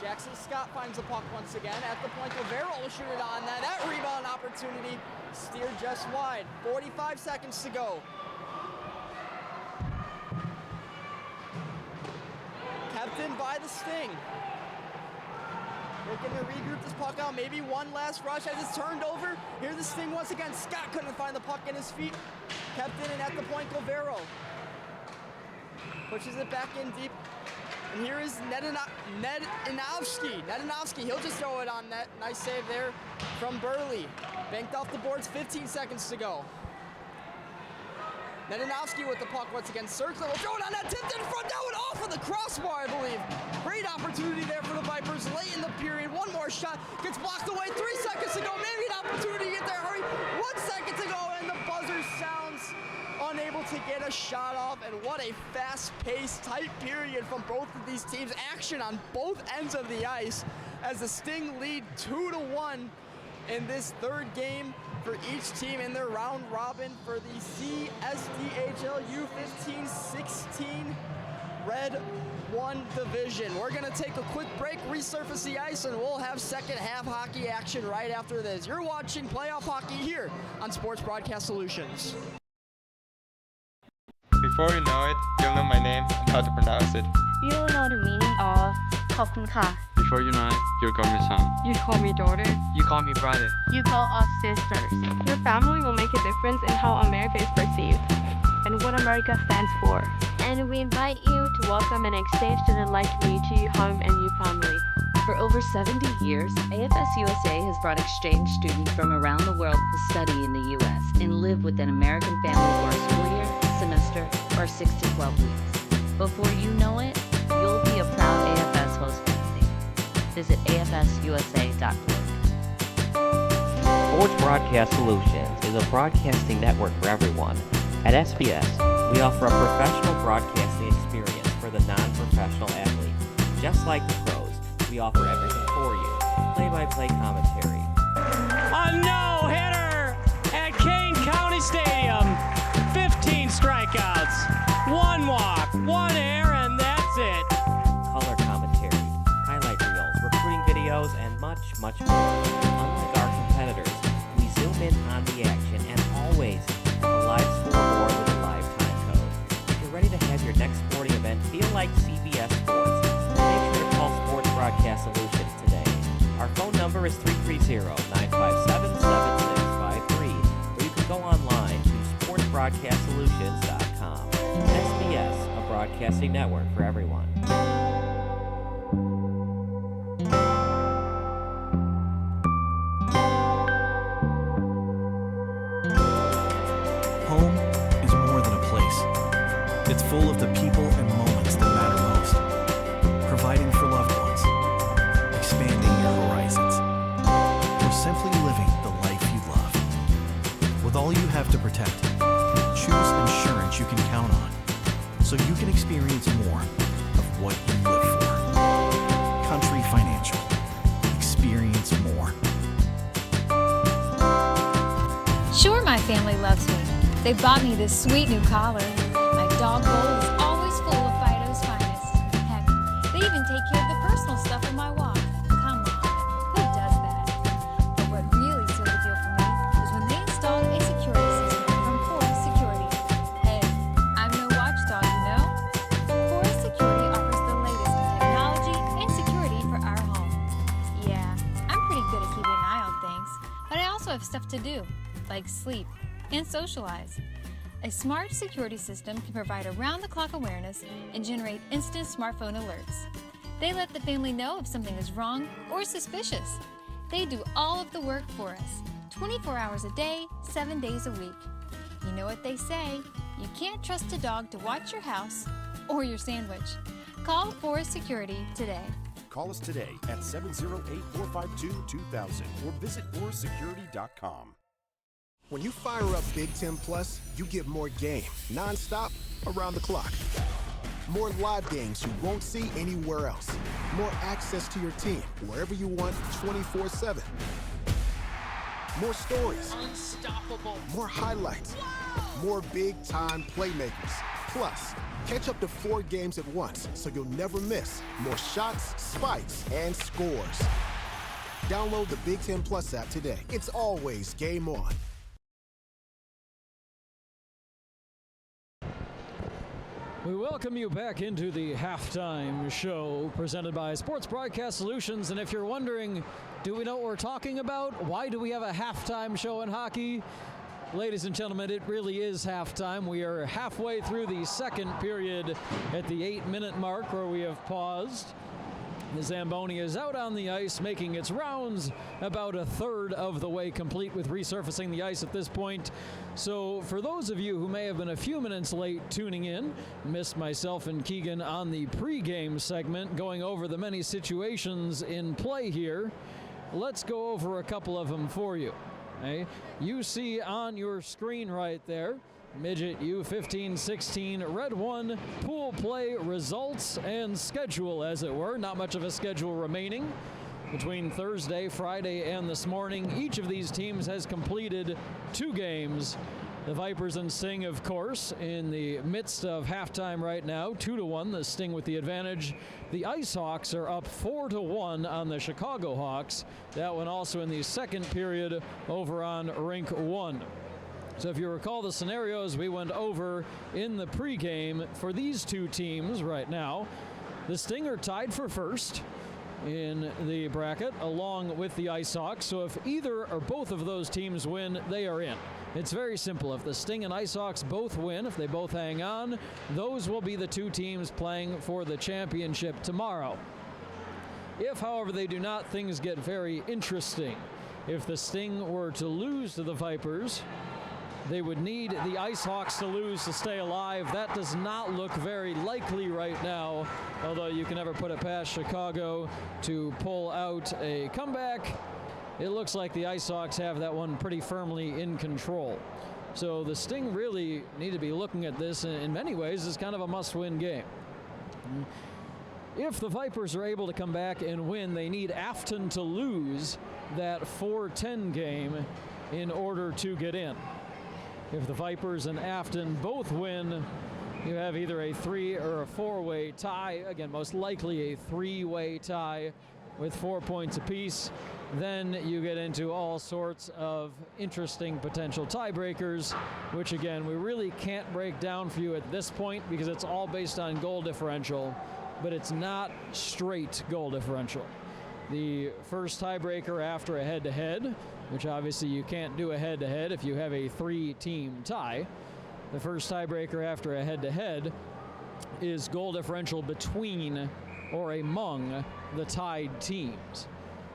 Jackson Scott finds the puck once again at the point. Guevara will shoot it on that. That rebound opportunity steered just wide. 45 seconds to go. Kept in by the Sting. Looking to regroup this puck out. Maybe one last rush as it's turned over. Here the Sting once again. Scott couldn't find the puck in his feet. Kept in and at the point, Guevara pushes it back in deep. And here is Nedinovsky. Nedinovsky, he'll just throw it on net. Nice save there from Burley. Banked off the boards, 15 seconds to go. Nedinovsky with the puck once again, circling, will throw it on that, tipped in front, that one off of the crossbar, I believe. Great opportunity there for the Vipers late in the period. One more shot, gets blocked away, 3 seconds to go, maybe an opportunity to get there, hurry. 1 second to go, and the buzzer sounds, unable to get a shot off, and what a fast-paced, tight period from both of these teams. Action on both ends of the ice as the Sting lead 2-1 in this third game for each team in their round robin for the CSDHL U15-16 Red 1 division. We're gonna take a quick break, resurface the ice, and we'll have second half hockey action right after this. You're watching playoff hockey here on Sports Broadcast Solutions. Before you know it, you'll know my name and how to pronounce it. You'll know the meaning of ขอบคุณค่ะ Before you know it, you'll call me son. You call me daughter. You call me brother. You call us sisters. Your family will make a difference in how America is perceived and what America stands for. And we invite you to welcome an exchange student like me to your home and your family. For over 70 years, AFS USA has brought exchange students from around the world to study in the U.S. and live with an American family for a school year, semester, or 6 to 12 weeks. Before you know it, you'll be a proud AFS host family. Visit afsusa.org. Sports Broadcast Solutions is a broadcasting network for everyone. At SBS, we offer a professional broadcasting experience for the non-professional athlete. Just like the pros, we offer everything for you. Play-by-play commentary. A no-hitter at Kane County Stadium. 15 strikeouts, 1 walk, 1 error, and that's it. Color commentary, highlight reels, recruiting videos, and much, much more. Unlike our competitors, we zoom in on the action and always have a live scoreboard with a live time code. If you're ready to have your next sporting event feel like CBS Sports, make sure to call Sports Broadcast Solutions today. Our phone number is 330-957-7653, or you can go online to sportsbroadcastsolutions.com. SBS, a broadcasting network for everyone. Home is more than a place. It's full of the people and moments that matter most. Providing for loved ones, expanding your horizons, or simply living the life you love. With all you have to protect, choose insurance you can count on, so you can experience more of what you live for. Country Financial. Experience more. Sure, my family loves me. They bought me this sweet new collar. My dog bowl is always full of Fido's finest. Heck, they even take care of the personal stuff in my walk. Come on, who does that? But what really sealed the deal for me was when they installed a security system from Forest Security. Hey, I'm no watchdog, you know? Forest Security offers the latest in technology and security for our home. Yeah, I'm pretty good at keeping an eye on things, but I also have stuff to do, like sleep and socialize. A smart security system can provide around-the-clock awareness and generate instant smartphone alerts. They let the family know if something is wrong or suspicious. They do all of the work for us, 24 hours a day, 7 days a week. You know what they say, you can't trust a dog to watch your house or your sandwich. Call Forest Security today. Call us today at 708-452-2000 or visit forestsecurity.com. When you fire up Big Ten Plus, you get more game, non-stop, around the clock. More live games you won't see anywhere else. More access to your team, wherever you want, 24/7. More stories. Unstoppable. More highlights. More big-time playmakers. Plus, catch up to 4 games at once, so you'll never miss more shots, spikes, and scores. Download the Big Ten Plus app today. It's always game on. We welcome you back into the halftime show presented by Sports Broadcast Solutions. And if you're wondering, do we know what we're talking about? Why do we have a halftime show in hockey? Ladies and gentlemen, it really is halftime. We are halfway through the second period at the 8-minute mark where we have paused. The Zamboni is out on the ice, making its rounds, about a third of the way complete with resurfacing the ice at this point. So for those of you who may have been a few minutes late tuning in, missed myself and Keegan on the pregame segment going over the many situations in play here, let's go over a couple of them for you. Okay? You see on your screen right there, Midget U15-16 Red 1 pool play results and schedule, as it were. Not much of a schedule remaining between Thursday, Friday, and this morning. Each of these teams has completed 2 games. The Vipers and Sting, of course, in the midst of halftime right now, 2-1, the Sting with the advantage. The Ice Hawks are up 4-1 on the Chicago Hawks. That one also in the second period over on Rink 1. So if you recall the scenarios we went over in the pregame for these two teams right now, the Sting are tied for first in the bracket along with the Ice Hawks. So if either or both of those teams win, they are in. It's very simple. If the Sting and Ice Hawks both win, if they both hang on, those will be the two teams playing for the championship tomorrow. If, however, they do not, things get very interesting. If the Sting were to lose to the Vipers, they would need the Ice Hawks to lose to stay alive. That does not look very likely right now, although you can never put it past Chicago to pull out a comeback. It looks like the Ice Hawks have that one pretty firmly in control. So the Sting really need to be looking at this in many ways as kind of a must-win game. If the Vipers are able to come back and win, they need Afton to lose that 4-10 game in order to get in. If the Vipers and Afton both win, you have either a 3 or a 4-way tie. Again, most likely a 3-way tie with 4 points apiece. Then you get into all sorts of interesting potential tiebreakers, which again, we really can't break down for you at this point because it's all based on goal differential, but it's not straight goal differential. The first tiebreaker after a head-to-head, which obviously you can't do a head-to-head if you have a 3-team tie. The first tiebreaker after a head-to-head is goal differential between or among the tied teams.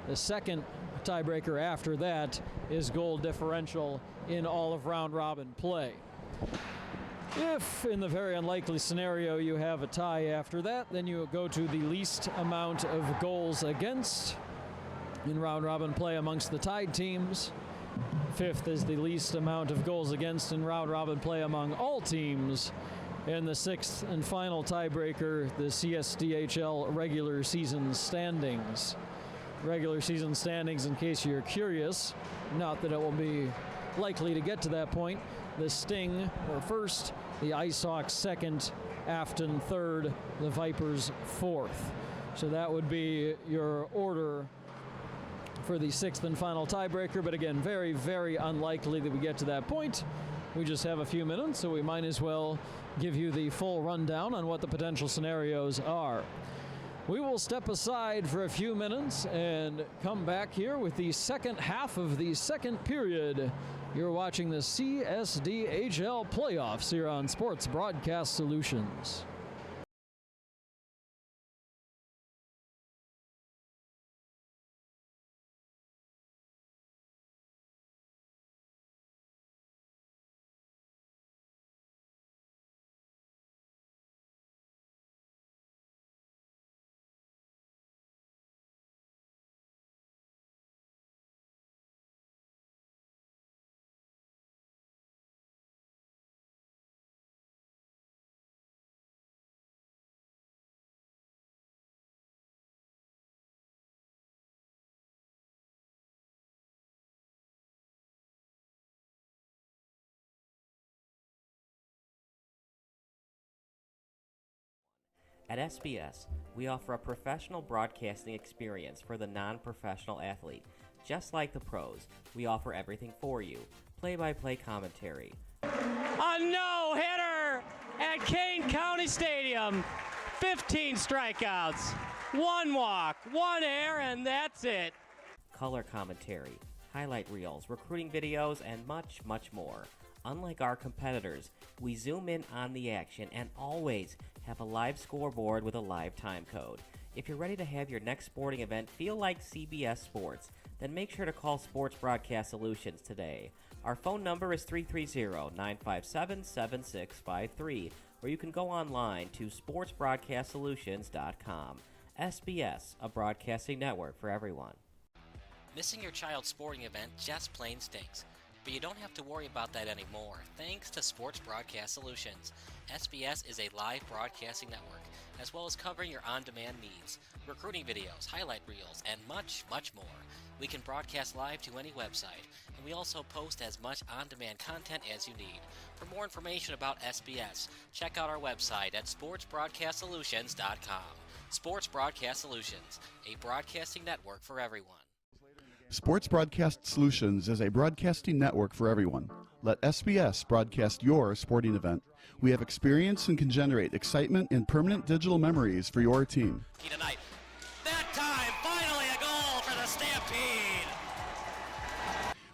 The second tiebreaker after that is goal differential in all of round-robin play. If, in the very unlikely scenario, you have a tie after that, then you go to the least amount of goals against in round-robin play amongst the tied teams. Fifth is the least amount of goals against in round-robin play among all teams. And the sixth and final tiebreaker, the CSDHL regular season standings. Regular season standings, in case you're curious, not that it will be likely to get to that point. The Sting were first, the Ice Hawks second, Afton third, the Vipers fourth. So that would be your order for the sixth and final tiebreaker, but again, very, very unlikely that we get to that point. We just have a few minutes, so we might as well give you the full rundown on what the potential scenarios are. We will step aside for a few minutes and come back here with the second half of the second period. You're watching the CSDHL playoffs here on Sports Broadcast Solutions. At SBS, we offer a professional broadcasting experience for the non-professional athlete. Just like the pros, we offer everything for you. Play-by-play commentary. A no-hitter at Kane County Stadium. 15 strikeouts, 1 walk, 1 error, and that's it. Color commentary, highlight reels, recruiting videos, and much, much more. Unlike our competitors, we zoom in on the action and always have a live scoreboard with a live time code. If you're ready to have your next sporting event feel like CBS Sports, then make sure to call Sports Broadcast Solutions today. Our phone number is 330-957-7653, or you can go online to sportsbroadcastsolutions.com. SBS, a broadcasting network for everyone. Missing your child's sporting event just plain stinks. But you don't have to worry about that anymore, thanks to Sports Broadcast Solutions. SBS is a live broadcasting network, as well as covering your on-demand needs, recruiting videos, highlight reels, and much, much more. We can broadcast live to any website, and we also post as much on-demand content as you need. For more information about SBS, check out our website at sportsbroadcastsolutions.com. Sports Broadcast Solutions, a broadcasting network for everyone. Sports Broadcast Solutions is a broadcasting network for everyone. Let SBS broadcast your sporting event. We have experience and can generate excitement and permanent digital memories for your team. Tonight. That time, finally a goal for the Stampede!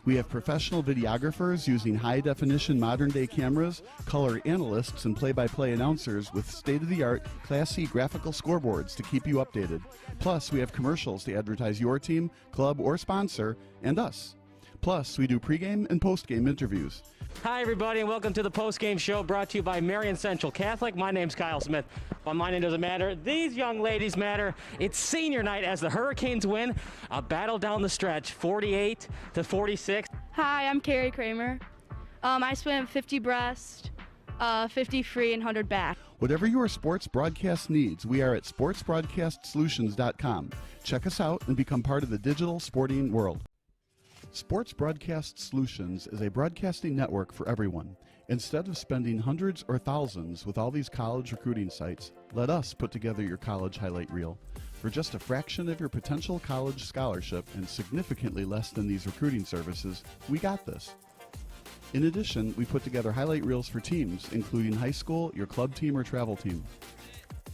We have professional videographers using high-definition modern-day cameras, color analysts, and play-by-play announcers with state-of-the-art, classy graphical scoreboards to keep you updated. Plus, we have commercials to advertise your team, club, or sponsor, and us. Plus, we do pregame and postgame interviews. Hi, everybody, and welcome to the postgame show brought to you by Marion Central Catholic. My name's Kyle Smith. But my name doesn't matter. These young ladies matter. It's senior night as the Hurricanes win a battle down the stretch, 48-46. Hi, I'm Carrie Kramer. I swim 50 breast, 50 free, and 100 back. Whatever your sports broadcast needs, we are at sportsbroadcastsolutions.com. Check us out and become part of the digital sporting world. Sports Broadcast Solutions is a broadcasting network for everyone. Instead of spending hundreds or thousands with all these college recruiting sites, let us put together your college highlight reel. For just a fraction of your potential college scholarship and significantly less than these recruiting services, we got this. In addition, we put together highlight reels for teams, including high school, your club team, or travel team.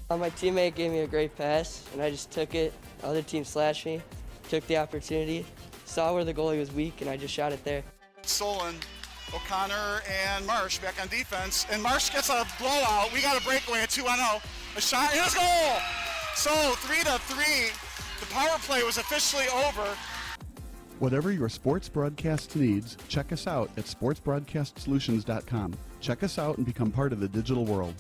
My teammate gave me a great pass, and I just took it. Other team slashed me, took the opportunity, saw where the goalie was weak, and I just shot it there. Solon, O'Connor, and Marsh back on defense. And Marsh gets a blowout. We got a breakaway at 2-0. A shot, and a goal! So 3-3. The power play was officially over. Whatever your sports broadcast needs, check us out at sportsbroadcastsolutions.com. Check us out and become part of the digital world.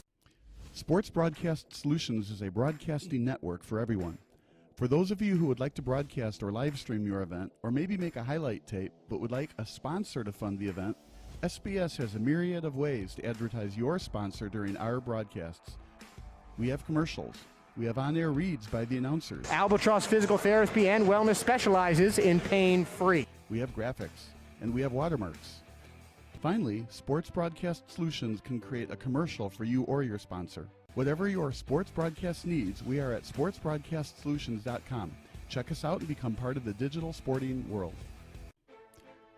Sports Broadcast Solutions is a broadcasting network for everyone. For those of you who would like to broadcast or live stream your event, or maybe make a highlight tape, but would like a sponsor to fund the event, SBS has a myriad of ways to advertise your sponsor during our broadcasts. We have commercials. We have on-air reads by the announcers. Albatross Physical Therapy and Wellness specializes in pain-free. We have graphics, and we have watermarks. Finally, Sports Broadcast Solutions can create a commercial for you or your sponsor. Whatever your sports broadcast needs, we are at sportsbroadcastsolutions.com. Check us out and become part of the digital sporting world.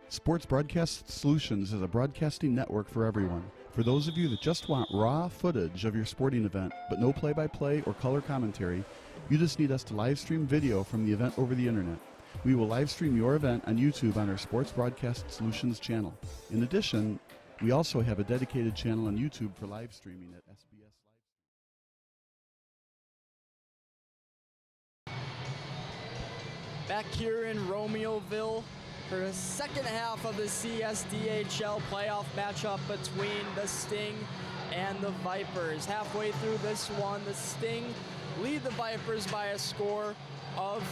Sports Broadcast Solutions is a broadcasting network for everyone. For those of you that just want raw footage of your sporting event, but no play-by-play or color commentary, you just need us to live stream video from the event over the internet. We will live stream your event on YouTube on our Sports Broadcast Solutions channel. In addition, we also have a dedicated channel on YouTube for live streaming at SBS Live. Back here in Romeoville for the second half of the CSDHL playoff matchup between the Sting and the Vipers. Halfway through this one, the Sting lead the Vipers by a score of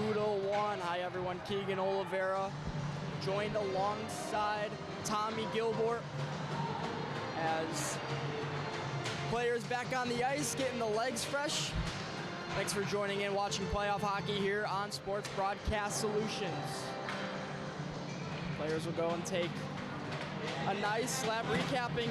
2-1. Hi everyone, Keegan Oliveira joined alongside Tommy Gilbert as players back on the ice, getting the legs fresh. Thanks for joining in, watching playoff hockey here on Sports Broadcast Solutions. Players will go and take a nice lap recapping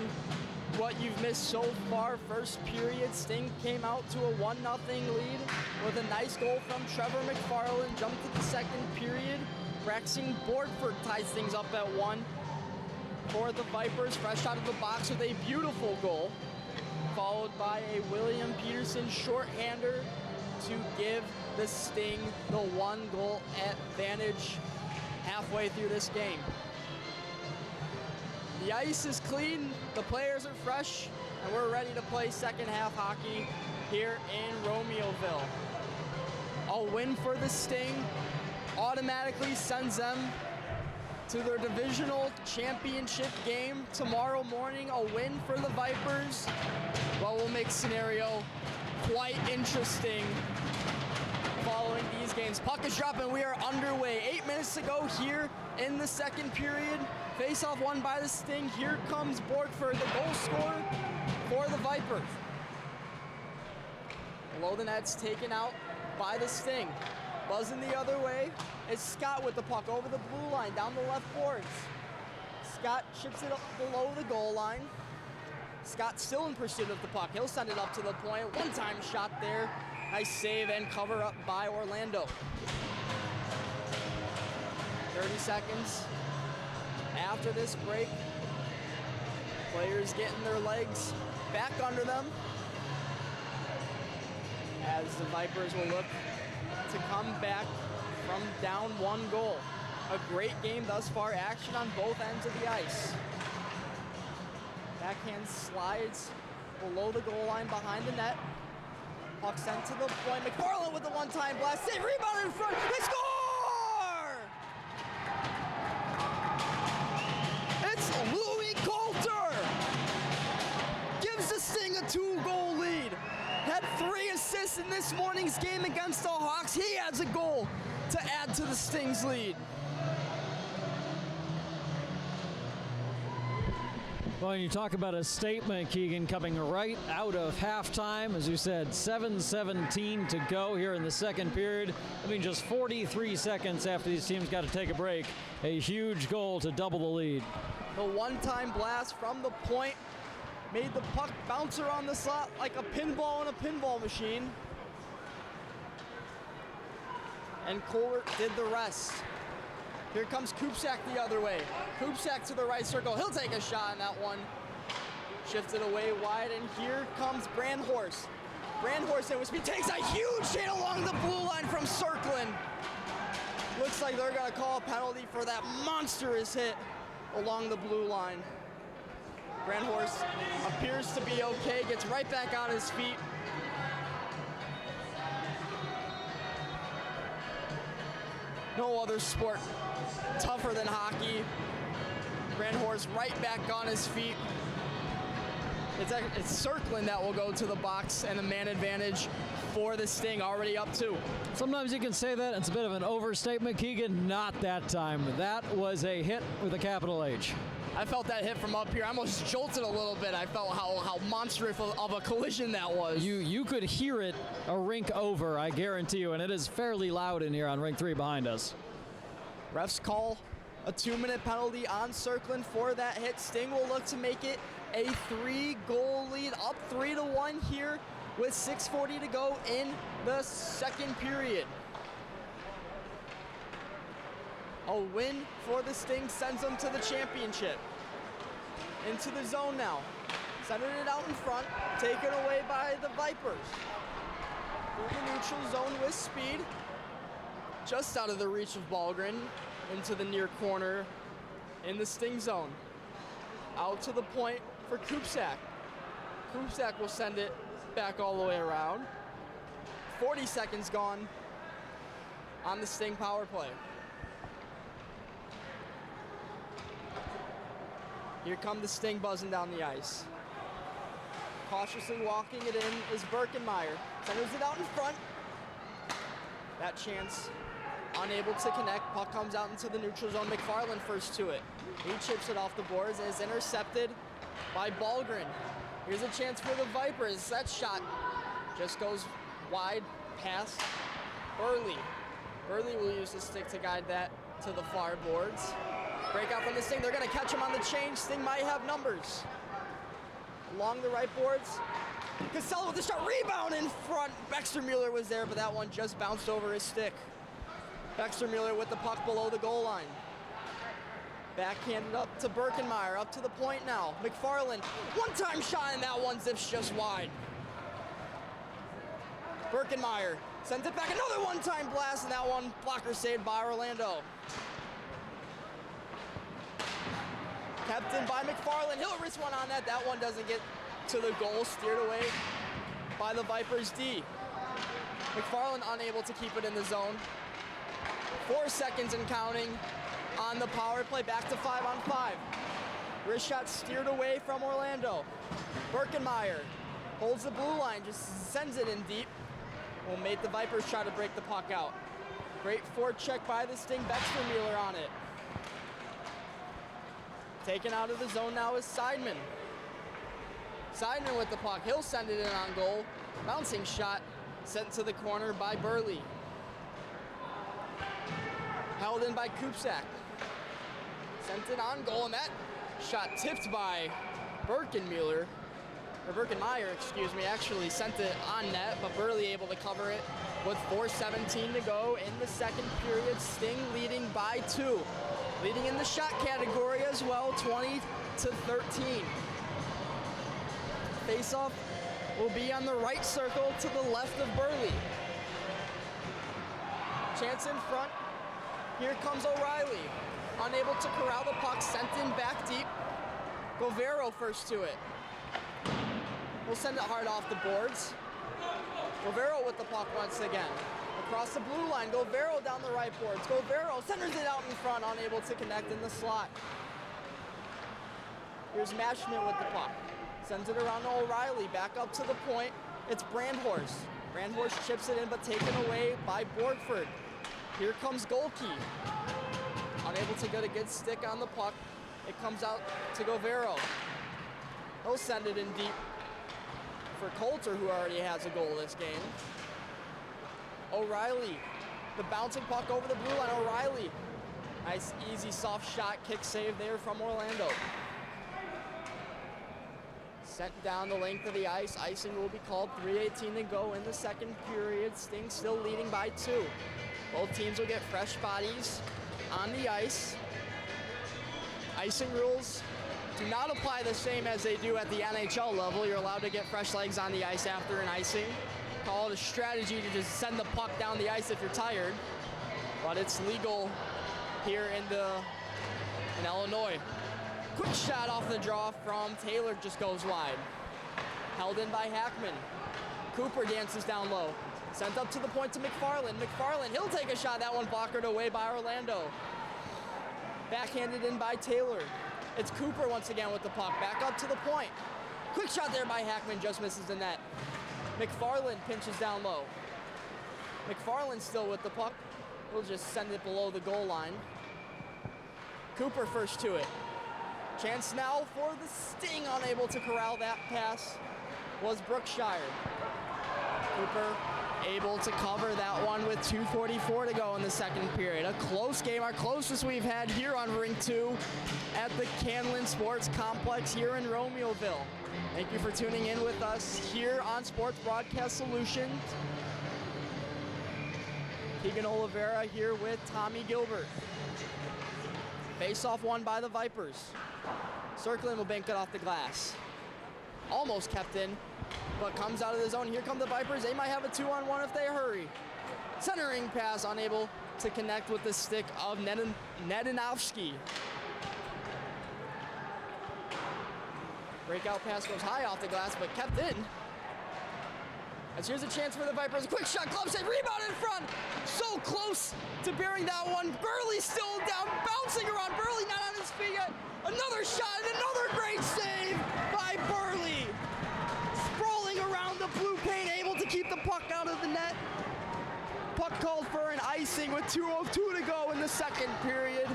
what you've missed so far. First period, Sting came out to a 1-0 lead with a nice goal from Trevor McFarland. Jumped to the second period. Braxton Borgford ties things up at 1 for the Vipers, fresh out of the box with a beautiful goal, followed by a William Peterson shorthander to give the Sting the 1-goal advantage halfway through this game. The ice is clean, the players are fresh, and we're ready to play second half hockey here in Romeoville. A win for the Sting automatically sends them to their divisional championship game tomorrow morning. A win for the Vipers, well, will make scenario quite interesting following these games. Puck is dropping, we are underway. 8 minutes to go here in the second period. Face-off won by the Sting. Here comes Borgford, the goal scorer for the Vipers. Below the net's taken out by the Sting. Buzzing the other way is Scott with the puck over the blue line, down the left boards. Scott chips it up below the goal line. Scott still in pursuit of the puck. He'll send it up to the point. One-time shot there. Nice save and cover up by Orlando. 30 seconds after this break. Players getting their legs back under them as the Vipers will look to come back from down 1 goal. A great game thus far, action on both ends of the ice. Backhand slides below the goal line behind the net. Puck sent to the point. McFarland with the one-time blast. Save, rebound in front. They score! It's Louis Coulter! Gives the Sting a 2-goal lead. Had 3 assists in this morning's game against the Hawks. He adds a goal to add to the Sting's lead. Well, when you talk about a statement, Keegan, coming right out of halftime, as you said, 7:17 to go here in the second period. I mean, just 43 seconds after these teams got to take a break, a huge goal to double the lead. The one-time blast from the point made the puck bounce around the slot like a pinball in a pinball machine. And Kohler did the rest. Here comes Kupczak the other way. Kupczak to the right circle. He'll take a shot on that one. Shifted away wide, and here comes Brandhorst. Brandhorst in with speed takes a huge hit along the blue line from Circlin. Looks like they're gonna call a penalty for that monstrous hit along the blue line. Brandhorst appears to be okay, gets right back on his feet. No other sport tougher than hockey. Brandhorst right back on his feet. It's Circlin that will go to the box, and the man advantage for the Sting, already up 2. Sometimes you can say that, it's a bit of an overstatement, Keegan. Not that time. That was a hit with a capital H. I felt that hit from up here. I almost jolted a little bit. I felt how monstrous of a collision that was. You could hear it a rink over, I guarantee you, and it is fairly loud in here on rink 3 behind us. Refs call a 2-minute penalty on Circlin for that hit. Sting will look to make it a 3-goal lead, up 3-1 here with 6:40 to go in the second period. A win for the Sting sends them to the championship. Into the zone now. Centered it out in front, taken away by the Vipers. Through the neutral zone with speed. Just out of the reach of Ballgren. Into the near corner in the Sting zone. Out to the point for Kupczak. Kupczak will send it back all the way around. 40 seconds gone on the Sting power play. Here come the Sting buzzing down the ice. Cautiously walking it in is Birkenmeyer. Centers it out in front. That chance unable to connect. Puck comes out into the neutral zone. McFarland first to it. He chips it off the boards and is intercepted by Ballgren. Here's a chance for the Vipers. That shot just goes wide past Burley. Burley will use the stick to guide that to the far boards. Breakout from the Sting. They're going to catch him on the change. Sting might have numbers. Along the right boards. Casella with the shot. Rebound in front. Baxter-Mueller was there, but that one just bounced over his stick. Baxter-Mueller with the puck below the goal line. Backhanded up to Birkenmeyer. Up to the point now. McFarland. One-time shot, and that one zips just wide. Birkenmeyer sends it back. Another one-time blast, and that one blocker saved by Orlando. Kept in by McFarland. He'll wrist one on that. That one doesn't get to the goal. Steered away by the Vipers D. McFarland unable to keep it in the zone. 4 seconds and counting on the power play, back to 5-on-5. Wrist shot steered away from Orlando. Birkenmeyer holds the blue line, just sends it in deep. Will make the Vipers try to break the puck out. Great forecheck by the Sting, Baxter-Mueller on it. Taken out of the zone now is Seidman. Seidman with the puck, he'll send it in on goal. Bouncing shot sent to the corner by Burley. Held in by Kupczak. Sent it on goal, and that shot tipped by Birkenmeyer, actually sent it on net, but Burley able to cover it with 4:17 to go in the second period. Sting leading by 2. Leading in the shot category as well, 20-13. Faceoff will be on the right circle to the left of Burley. Chance in front. Here comes O'Reilly. Unable to corral the puck, sent in back deep. Govero first to it. We'll send it hard off the boards. Govero with the puck once again. Across the blue line, Govero down the right boards. Govero centers it out in front, unable to connect in the slot. Here's Mashman with the puck. Sends it around to O'Reilly, back up to the point. It's Brandhorst. Brandhorst chips it in, but taken away by Borgford. Here comes Golke. Unable to get a good stick on the puck. It comes out to Govero. He'll send it in deep for Coulter, who already has a goal this game. O'Reilly, the bouncing puck over the blue line. O'Reilly, nice easy soft shot, kick save there from Orlando. Sent down the length of the ice. Icing will be called. 3:18 to go in the second period. Sting still leading by 2. Both teams will get fresh bodies on the ice. Icing rules do not apply the same as they do at the NHL level. You're allowed to get fresh legs on the ice after an icing. Call it a strategy to just send the puck down the ice if you're tired. But it's legal here in Illinois. Quick shot off the draw from Taylor, just goes wide. Held in by Hackman. Cooper dances down low. Sent up to the point to McFarland. McFarland, he'll take a shot. That one blockered away by Orlando. Backhanded in by Taylor. It's Cooper once again with the puck. Back up to the point. Quick shot there by Hackman, just misses the net. McFarland pinches down low. McFarland still with the puck. We'll just send it below the goal line. Cooper first to it. Chance now for the Sting, unable to corral that pass was Brookshire. Cooper able to cover that one with 2:44 to go in the second period. A close game, our closest we've had here on Ring 2 at the Canlin Sports Complex here in Romeoville. Thank you for tuning in with us here on Sports Broadcast Solutions. Keegan Oliveira here with Tommy Gilbert. Face-off won by the Vipers. Circling will bank it off the glass. Almost kept in, but comes out of the zone. Here come the Vipers. They might have a 2-on-1 if they hurry. Centering pass, unable to connect with the stick of Nedinovsky. Breakout pass goes high off the glass, but kept in. As here's a chance for the Vipers. A quick shot, glove save, rebound in front. So close to bearing that one. Burley still down, bouncing around. Burley not on his feet yet. Another shot and another great save by Burley. Sprawling around the blue paint, able to keep the puck out of the net. Puck called for an icing with 2:02 to go in the second period.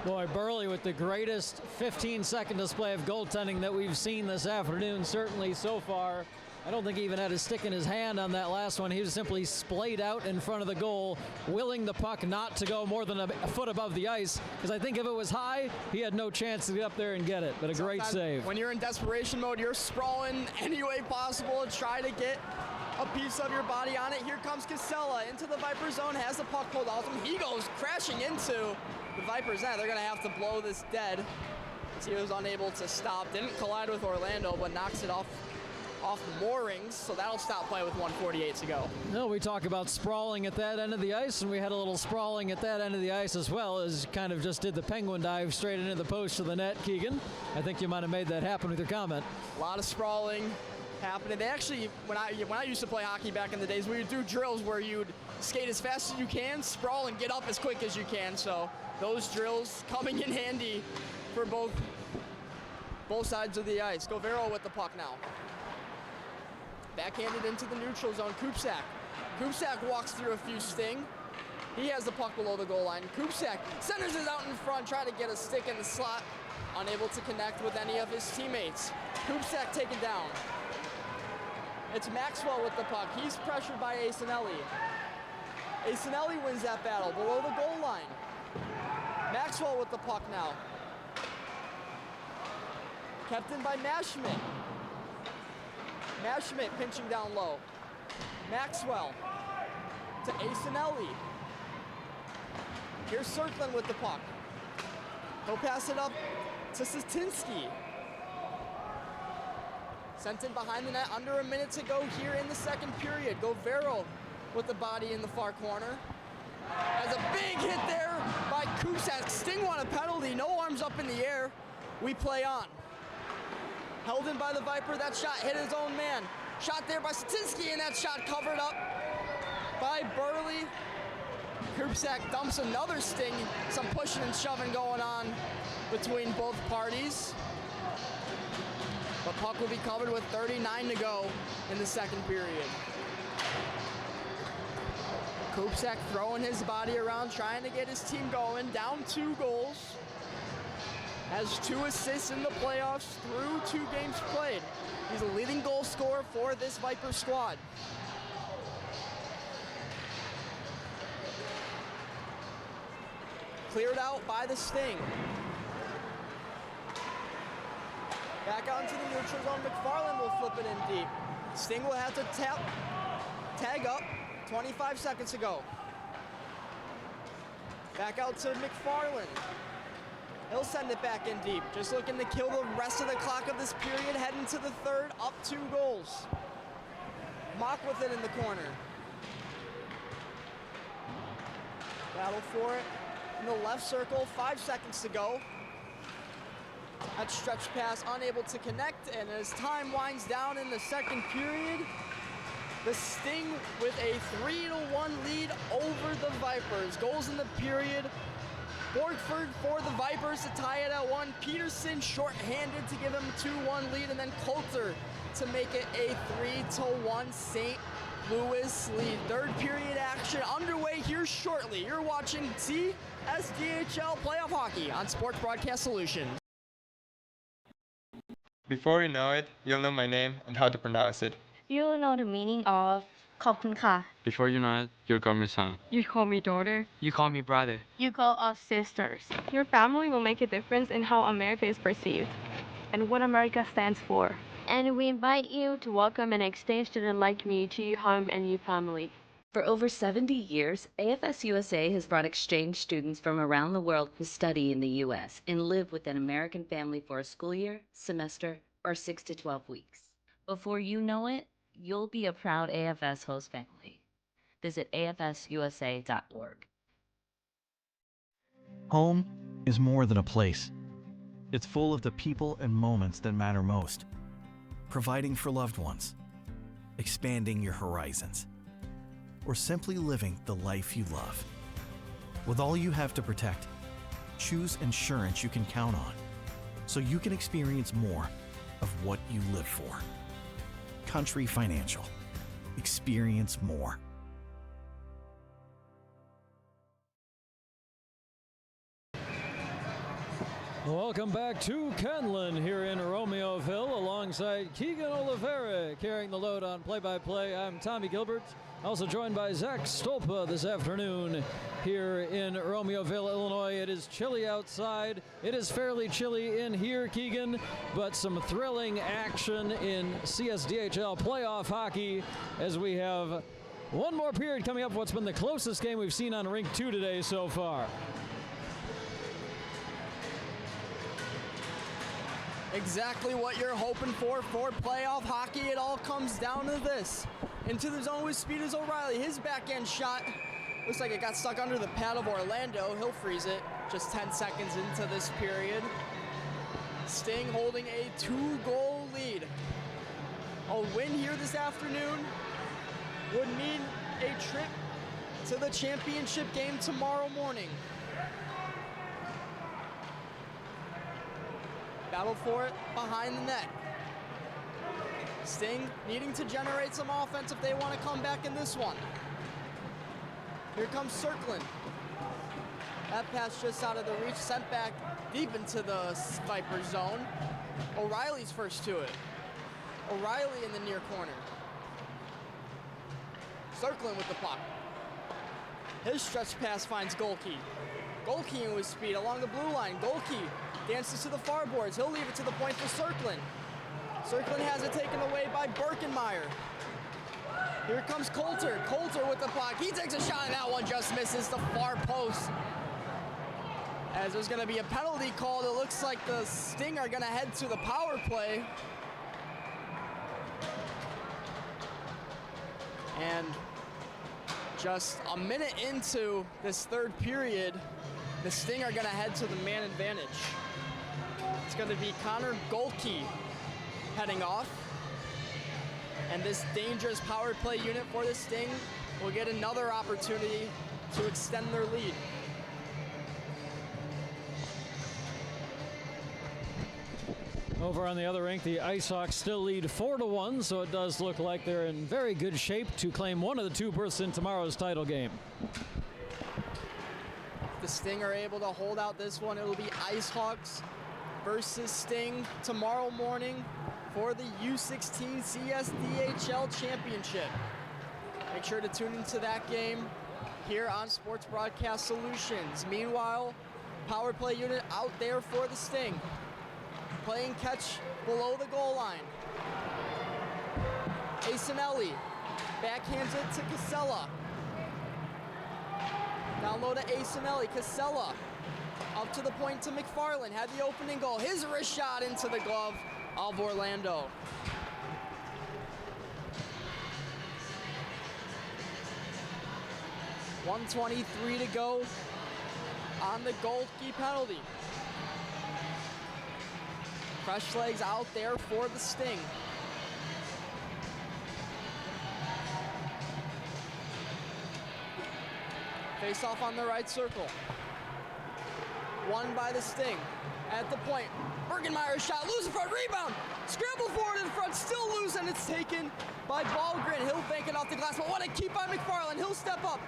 Boy, Burley with the greatest 15-second display of goaltending that we've seen this afternoon, certainly so far. I don't think he even had a stick in his hand on that last one. He was simply splayed out in front of the goal, willing the puck not to go more than a foot above the ice, because I think if it was high, he had no chance to get up there and get it, but a great save. When you're in desperation mode, you're sprawling any way possible to try to get a piece of your body on it. Here comes Casella into the Viper zone, has the puck pulled off him. He goes crashing into the Vipers net. They're going to have to blow this dead. He was unable to stop. Didn't collide with Orlando, but knocks it off the moorings, so that'll stop play with 1:48 to go. No, we talk about sprawling at that end of the ice, and we had a little sprawling at that end of the ice as well, as kind of just did the penguin dive straight into the post of the net, Keegan. I think you might have made that happen with your comment. A lot of sprawling happening. They actually, when I used to play hockey back in the days, we would do drills where you'd skate as fast as you can, sprawl, and get up as quick as you can. So those drills coming in handy for both sides of the ice. Govero with the puck now. Backhanded into the neutral zone. Kupsak. Kupsak walks through a few sting. He has the puck below the goal line. Kupsak centers it out in front, trying to get a stick in the slot. Unable to connect with any of his teammates. Kupsak taken down. It's Maxwell with the puck. He's pressured by Asinelli. Asinelli wins that battle below the goal line. Maxwell with the puck now. Kept in by Mashmit. Mashmit pinching down low. Maxwell to Asinelli. Here's Cirkland with the puck. He'll pass it up to Satinsky. Sent in behind the net, under a minute to go here in the second period. Govero with the body in the far corner. Has a big hit there by Kupsak. Sting won a penalty, no arms up in the air. We play on. Held in by the Viper, that shot hit his own man. Shot there by Satinsky, and that shot covered up by Burley. Kupsak dumps another Sting. Some pushing and shoving going on between both parties. But puck will be covered with 39 to go in the second period. Kupsak throwing his body around, trying to get his team going. Down 2 goals. Has 2 assists in the playoffs through 2 games played. He's a leading goal scorer for this Viper squad. Cleared out by the Sting. Back out into the neutral zone. McFarland will flip it in deep. Sting will have to tag up. 25 seconds to go. Back out to McFarland. He'll send it back in deep. Just looking to kill the rest of the clock of this period. Heading to the third, up 2 goals. Mock with it in the corner. Battle for it in the left circle. 5 seconds to go. That stretch pass unable to connect, and as time winds down in the second period, the Sting with a 3-1 lead over the Vipers. Goals in the period. Borgford for the Vipers to tie it at 1. Peterson short-handed to give him a 2-1 lead, and then Coulter to make it a 3-1 St. Louis lead. Third period action underway here shortly. You're watching CSDHL Playoff Hockey on Sports Broadcast Solutions. Before you know it, you'll know my name and how to pronounce it. You'll know the meaning of ขอบคุณค่ะ Before you know it, you'll call me son. You call me daughter. You call me brother. You call us sisters. Your family will make a difference in how America is perceived and what America stands for. And we invite you to welcome an exchange student like me to your home and your family. For over 70 years, AFS USA has brought exchange students from around the world to study in the U.S. and live with an American family for a school year, semester, or 6 to 12 weeks. Before you know it, you'll be a proud AFS host family. Visit afsusa.org. Home is more than a place. It's full of the people and moments that matter most. Providing for loved ones, expanding your horizons, or simply living the life you love. With all you have to protect, choose insurance you can count on so you can experience more of what you live for. Country Financial. Experience more. Welcome back to Kenlin here in Romeoville alongside Keegan Oliveira carrying the load on play-by-play. I'm Tommy Gilbert, also joined by Zach Stolpa this afternoon here in Romeoville, Illinois. It is chilly outside. It is fairly chilly in here, Keegan, but some thrilling action in CSDHL playoff hockey as we have one more period coming up. What's been the closest game we've seen on Rink 2 today so far. Exactly what you're hoping for playoff hockey. It all comes down to this. Into the zone with speed is O'Reilly. His backhand shot looks like it got stuck under the pad of Orlando. He'll freeze it just 10 seconds into this period. Sting holding a 2-goal lead A win here this afternoon would mean a trip to the championship game tomorrow morning. Battle for it behind the net. Sting needing to generate some offense if they want to come back in this one. Here comes circling. That pass just out of the reach, sent back deep into the Viper zone. O'Reilly's first to it. O'Reilly in the near corner. Circling with the puck. His stretch pass finds Golke. Golke with speed along the blue line. Golke dances to the far boards. He'll leave it to the point for Circlin. Circlin has it taken away by Birkenmeyer. Here comes Coulter. Coulter with the puck. He takes a shot and that one just misses the far post. As there's going to be a penalty called, it looks like the Sting are going to head to the power play. And just a minute into this third period, the Sting are going to head to the man advantage. It's going to be Connor Golke heading off. And this dangerous power play unit for the Sting will get another opportunity to extend their lead. Over on the other rink, the Ice Hawks still lead 4-1, so it does look like they're in very good shape to claim one of the two berths in tomorrow's title game. If the Sting are able to hold out this one, it will be Ice Hawks versus Sting tomorrow morning for the U16 CSDHL Championship. Make sure to tune into that game here on Sports Broadcast Solutions. Meanwhile, power play unit out there for the Sting. Playing catch below the goal line. Asinelli backhands it to Casella. Down low to Asinelli. Casella up to the point to McFarland. Had the opening goal. His wrist shot into the glove of Orlando. .123 to go on the Golke penalty. Fresh legs out there for the Sting. Face off on the right circle. Won by the Sting. At the point, Birkenmeyer shot, loose in front, rebound. Scramble forward in front, still loose, and it's taken by Ballgren. He'll bank it off the glass, but what a keep by McFarland. He'll step up.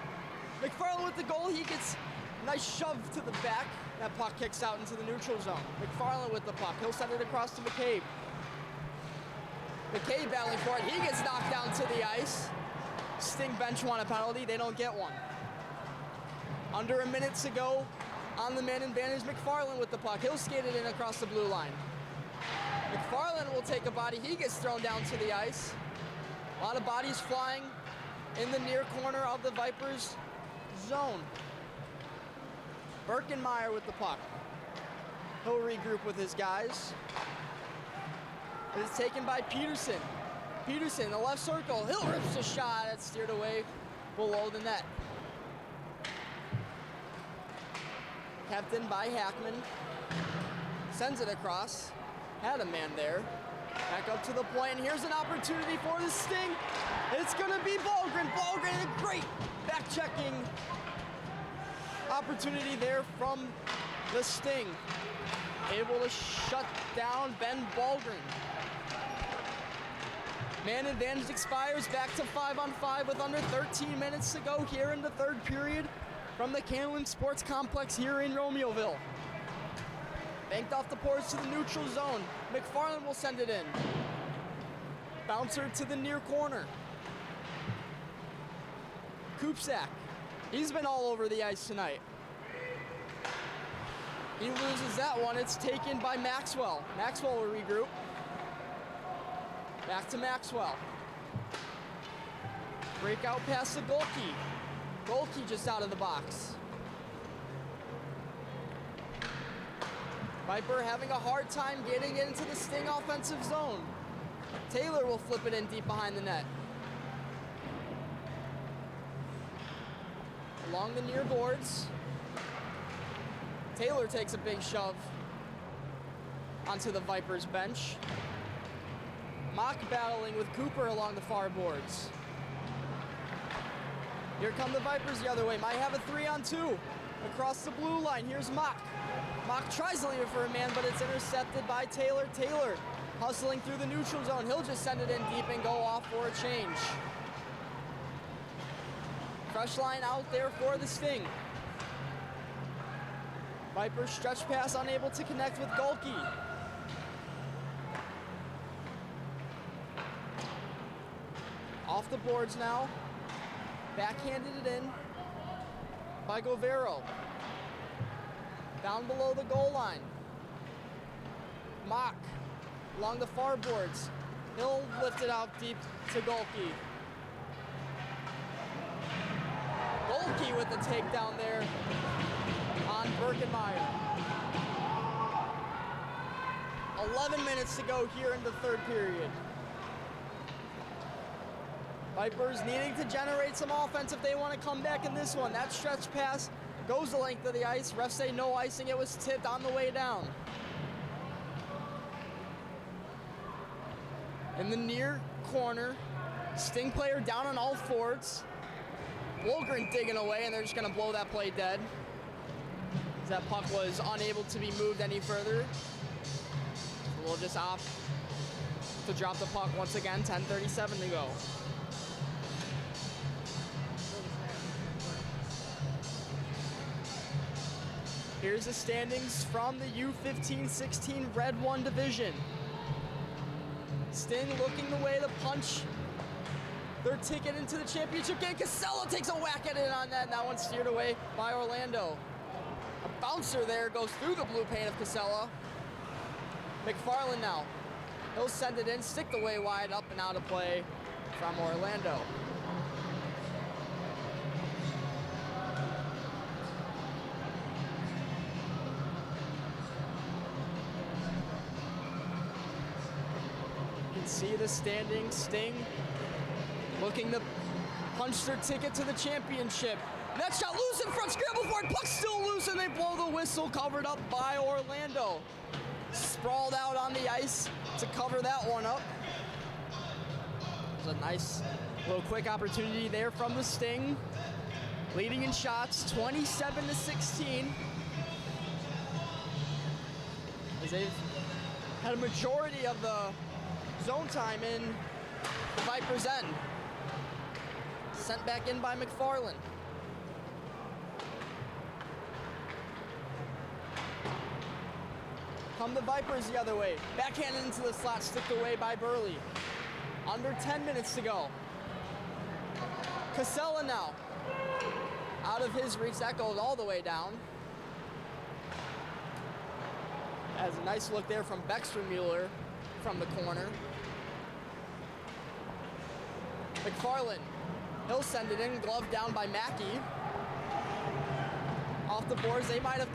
McFarland with the goal, he gets a nice shove to the back. That puck kicks out into the neutral zone. McFarland with the puck. He'll send it across to McCabe. McCabe battling for it. He gets knocked down to the ice. Sting bench want a penalty. They don't get one. Under a minute to go on the man advantage. McFarland with the puck. He'll skate it in across the blue line. McFarland will take a body. He gets thrown down to the ice. A lot of bodies flying in the near corner of the Vipers zone. Birkenmeyer with the puck. He'll regroup with his guys. It is taken by Peterson. Peterson, the left circle. He'll rips a shot. It's steered away below the net. Kept in by Hackman. Sends it across. Had a man there. Back up to the point, and here's an opportunity for the Sting. It's gonna be Ballgren. Ballgren, a great back-checking opportunity there from the Sting. Able to shut down Ben Ballgren. Man advantage expires, back to 5-on-5 with under 13 minutes to go here in the third period from the Canlin Sports Complex here in Romeoville. Banked off the boards to the neutral zone. McFarland will send it in. Bouncer to the near corner. Kupczak. He's been all over the ice tonight. He loses that one. It's taken by Maxwell. Maxwell will regroup. Back to Maxwell. Breakout pass to Golke. Golke just out of the box. Viper having a hard time getting into the Sting offensive zone. Taylor will flip it in deep behind the net. Along the near boards. Taylor takes a big shove onto the Vipers bench. Mock battling with Cooper along the far boards. Here come the Vipers the other way. Might have a 3-on-2 across the blue line. Here's Mock. Mock tries to leave it for a man, but it's intercepted by Taylor. Taylor hustling through the neutral zone. He'll just send it in deep and go off for a change. Fresh line out there for the Sting. Vipers stretch pass unable to connect with Golke. Off the boards now. Backhanded it in by Govero. Down below the goal line. Mock along the far boards. He'll lift it out deep to Golke. Golke with the takedown there on Birkenmeyer. 11 minutes to go here in the third period. Vipers needing to generate some offense if they want to come back in this one. That stretch pass goes the length of the ice. Refs say no icing. It was tipped on the way down. In the near corner, Sting player down on all fours. Wolgren digging away, and they're just going to blow that play dead. As that puck was unable to be moved any further. We'll just opt to drop the puck once again. 10:37 to go. Here's the standings from the U15-16 Red 1 division. Sting looking the way to punch their ticket into the championship game. Casella takes a whack at it on that, and that one's steered away by Orlando. A bouncer there goes through the blue paint of Casella. McFarland now. He'll send it in, stick the way wide, up and out of play from Orlando. See the standing. Sting looking to punch their ticket to the championship. That shot loose in front, scramble for it, puck still loose, and they blow the whistle, covered up by Orlando. Sprawled out on the ice to cover that one up. It was a nice little quick opportunity there from the Sting. Leading in shots, 27-16. As they've had a majority of the zone time in the Vipers' end. Sent back in by McFarland. Come the Vipers the other way. Backhanded into the slot, sticked away by Burley. Under 10 minutes to go. Casella now. Out of his reach, that goes all the way down. Has a nice look there from Beckster-Mueller from the corner. McFarland, he'll send it in, glove down by Mackey. Off the boards, they might have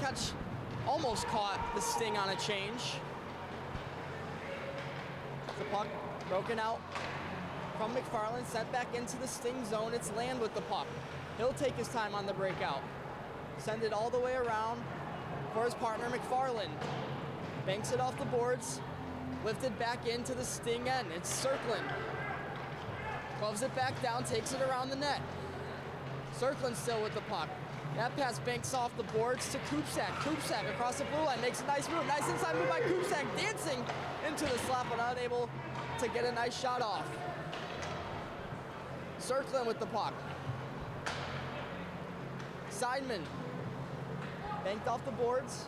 almost caught the Sting on a change. The puck broken out from McFarland, sent back into the Sting zone. It's Land with the puck. He'll take his time on the breakout. Send it all the way around for his partner, McFarland. Banks it off the boards, lifted back into the Sting end. It's circling. Gloves it back down, takes it around the net. Circling still with the puck. That pass banks off the boards to Kupsak. Kupsak across the blue line, makes a nice move. Nice inside move by Kupsak, dancing into the slot, but unable to get a nice shot off. Circling with the puck. Seidman, banked off the boards.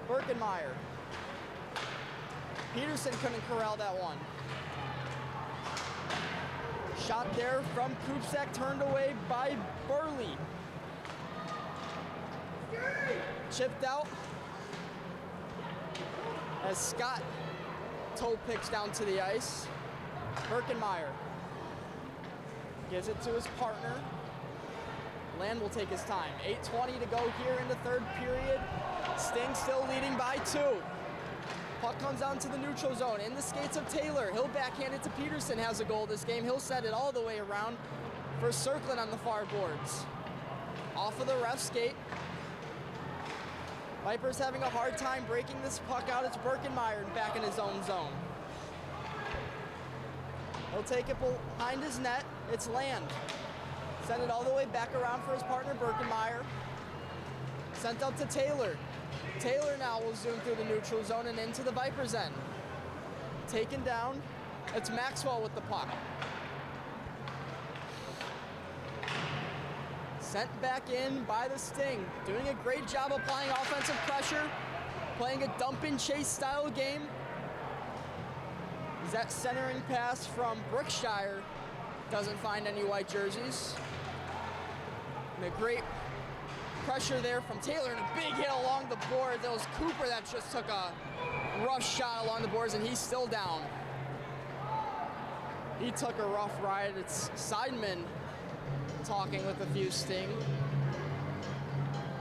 Birkenmeyer. Peterson couldn't corral that one. Shot there from Kupsak, turned away by Burley. Chipped out as Scott toe picks down to the ice. Birkenmeyer gives it to his partner. Land will take his time. 8:20 to go here in the third period. Sting still leading by 2. Puck comes down to the neutral zone. In the skates of Taylor. He'll backhand it to Peterson. Has a goal this game. He'll set it all the way around for Circlin on the far boards. Off of the ref skate. Vipers having a hard time breaking this puck out. It's Birkenmeyer back in his own zone. He'll take it behind his net. It's land. Send it all the way back around for his partner, Birkenmeyer. Sent up to Taylor. Taylor now will zoom through the neutral zone and into the Vipers' end. Taken down. It's Maxwell with the puck. Sent back in by the Sting. Doing a great job applying offensive pressure. Playing a dump-and-chase style game. As that centering pass from Brookshire doesn't find any white jerseys. And a great pressure there from Taylor and a big hit along the boards. It was Cooper that just took a rough shot along the boards and he's still down. He took a rough ride. It's Seidman talking with a few Sting.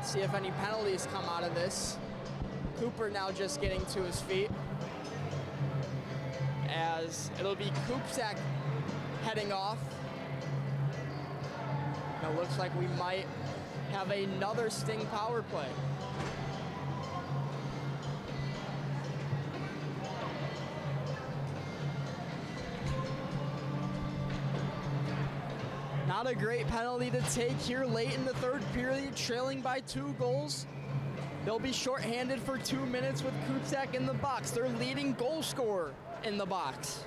See if any penalties come out of this. Cooper now just getting to his feet. As it'll be Kupczak heading off. Now looks like we might have another Sting power play. Not a great penalty to take here late in the third period, trailing by 2 goals. They'll be shorthanded for 2 minutes with Kupczak in the box. Their leading goal scorer in the box.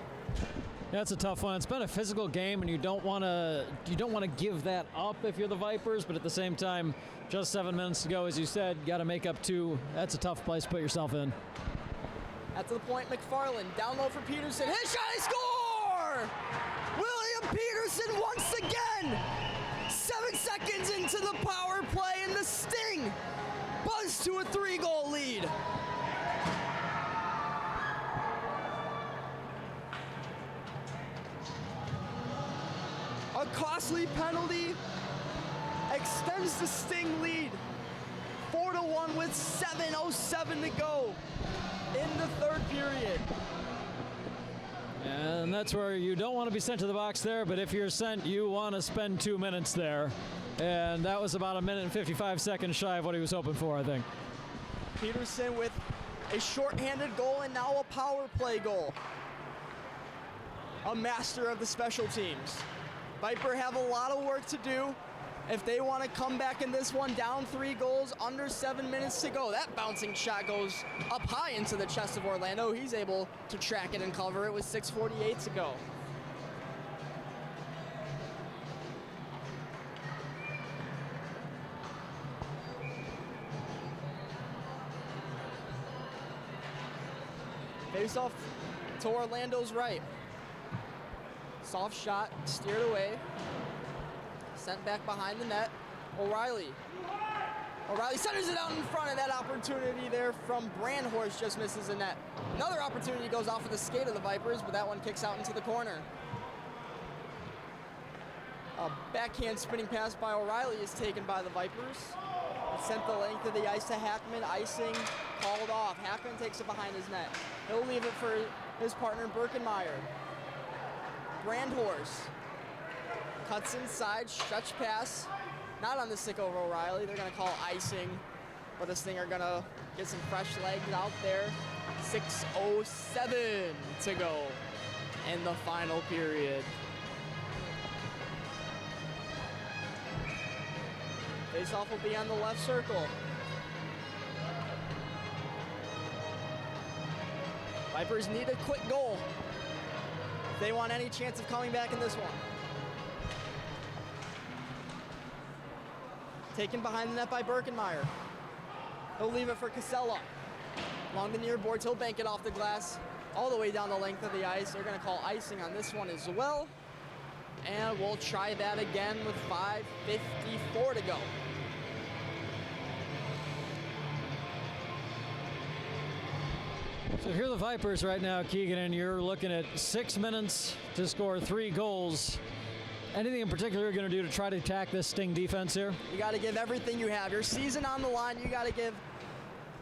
That's a tough one. It's been a physical game, and you don't want to give that up if you're the Vipers. But at the same time, just 7 minutes to go, as you said, got to make up 2. That's a tough place to put yourself in. At the point, McFarland down low for Peterson. His shot, he score! William Peterson once again. 7 seconds into the power play, and the Sting buzz to a 3-goal lead. A costly penalty extends the Sting lead 4-1 with 7:07 to go in the third period. And that's where you don't want to be sent to the box there, but if you're sent, you want to spend 2 minutes there. And that was about 1 minute and 55 seconds shy of what he was hoping for, I think. Peterson with a shorthanded goal and now a power play goal. A master of the special teams. Viper have a lot of work to do if they want to come back in this one down 3 goals, under 7 minutes to go. That bouncing shot goes up high into the chest of Orlando. He's able to track it and cover it with 6:48 to go. Face off to Orlando's right. Soft shot, steered away. Sent back behind the net. O'Reilly centers it out in front of that opportunity there from Brandhorst, just misses the net. Another opportunity goes off of the skate of the Vipers, but that one kicks out into the corner. A backhand spinning pass by O'Reilly is taken by the Vipers. It sent the length of the ice to Hackman, icing called off. Hackman takes it behind his net. He'll leave it for his partner Birkenmeyer. Brandhorst cuts inside, stretch pass, not on the stick over O'Reilly. They're gonna call icing, but the Sting are gonna get some fresh legs out there. 6:07 to go in the final period. Face-off will be on the left circle. Vipers need a quick goal if they want any chance of coming back in this one. Taken behind the net by Birkenmeyer. He'll leave it for Casella. Along the near boards, he'll bank it off the glass all the way down the length of the ice. They're gonna call icing on this one as well. And we'll try that again with 5:54 to go. So here are the Vipers right now, Keegan, and you're looking at 6 minutes to score 3 goals. Anything in particular you're going to do to try to attack this Sting defense here? You got to give everything you have. Your season on the line, you got to give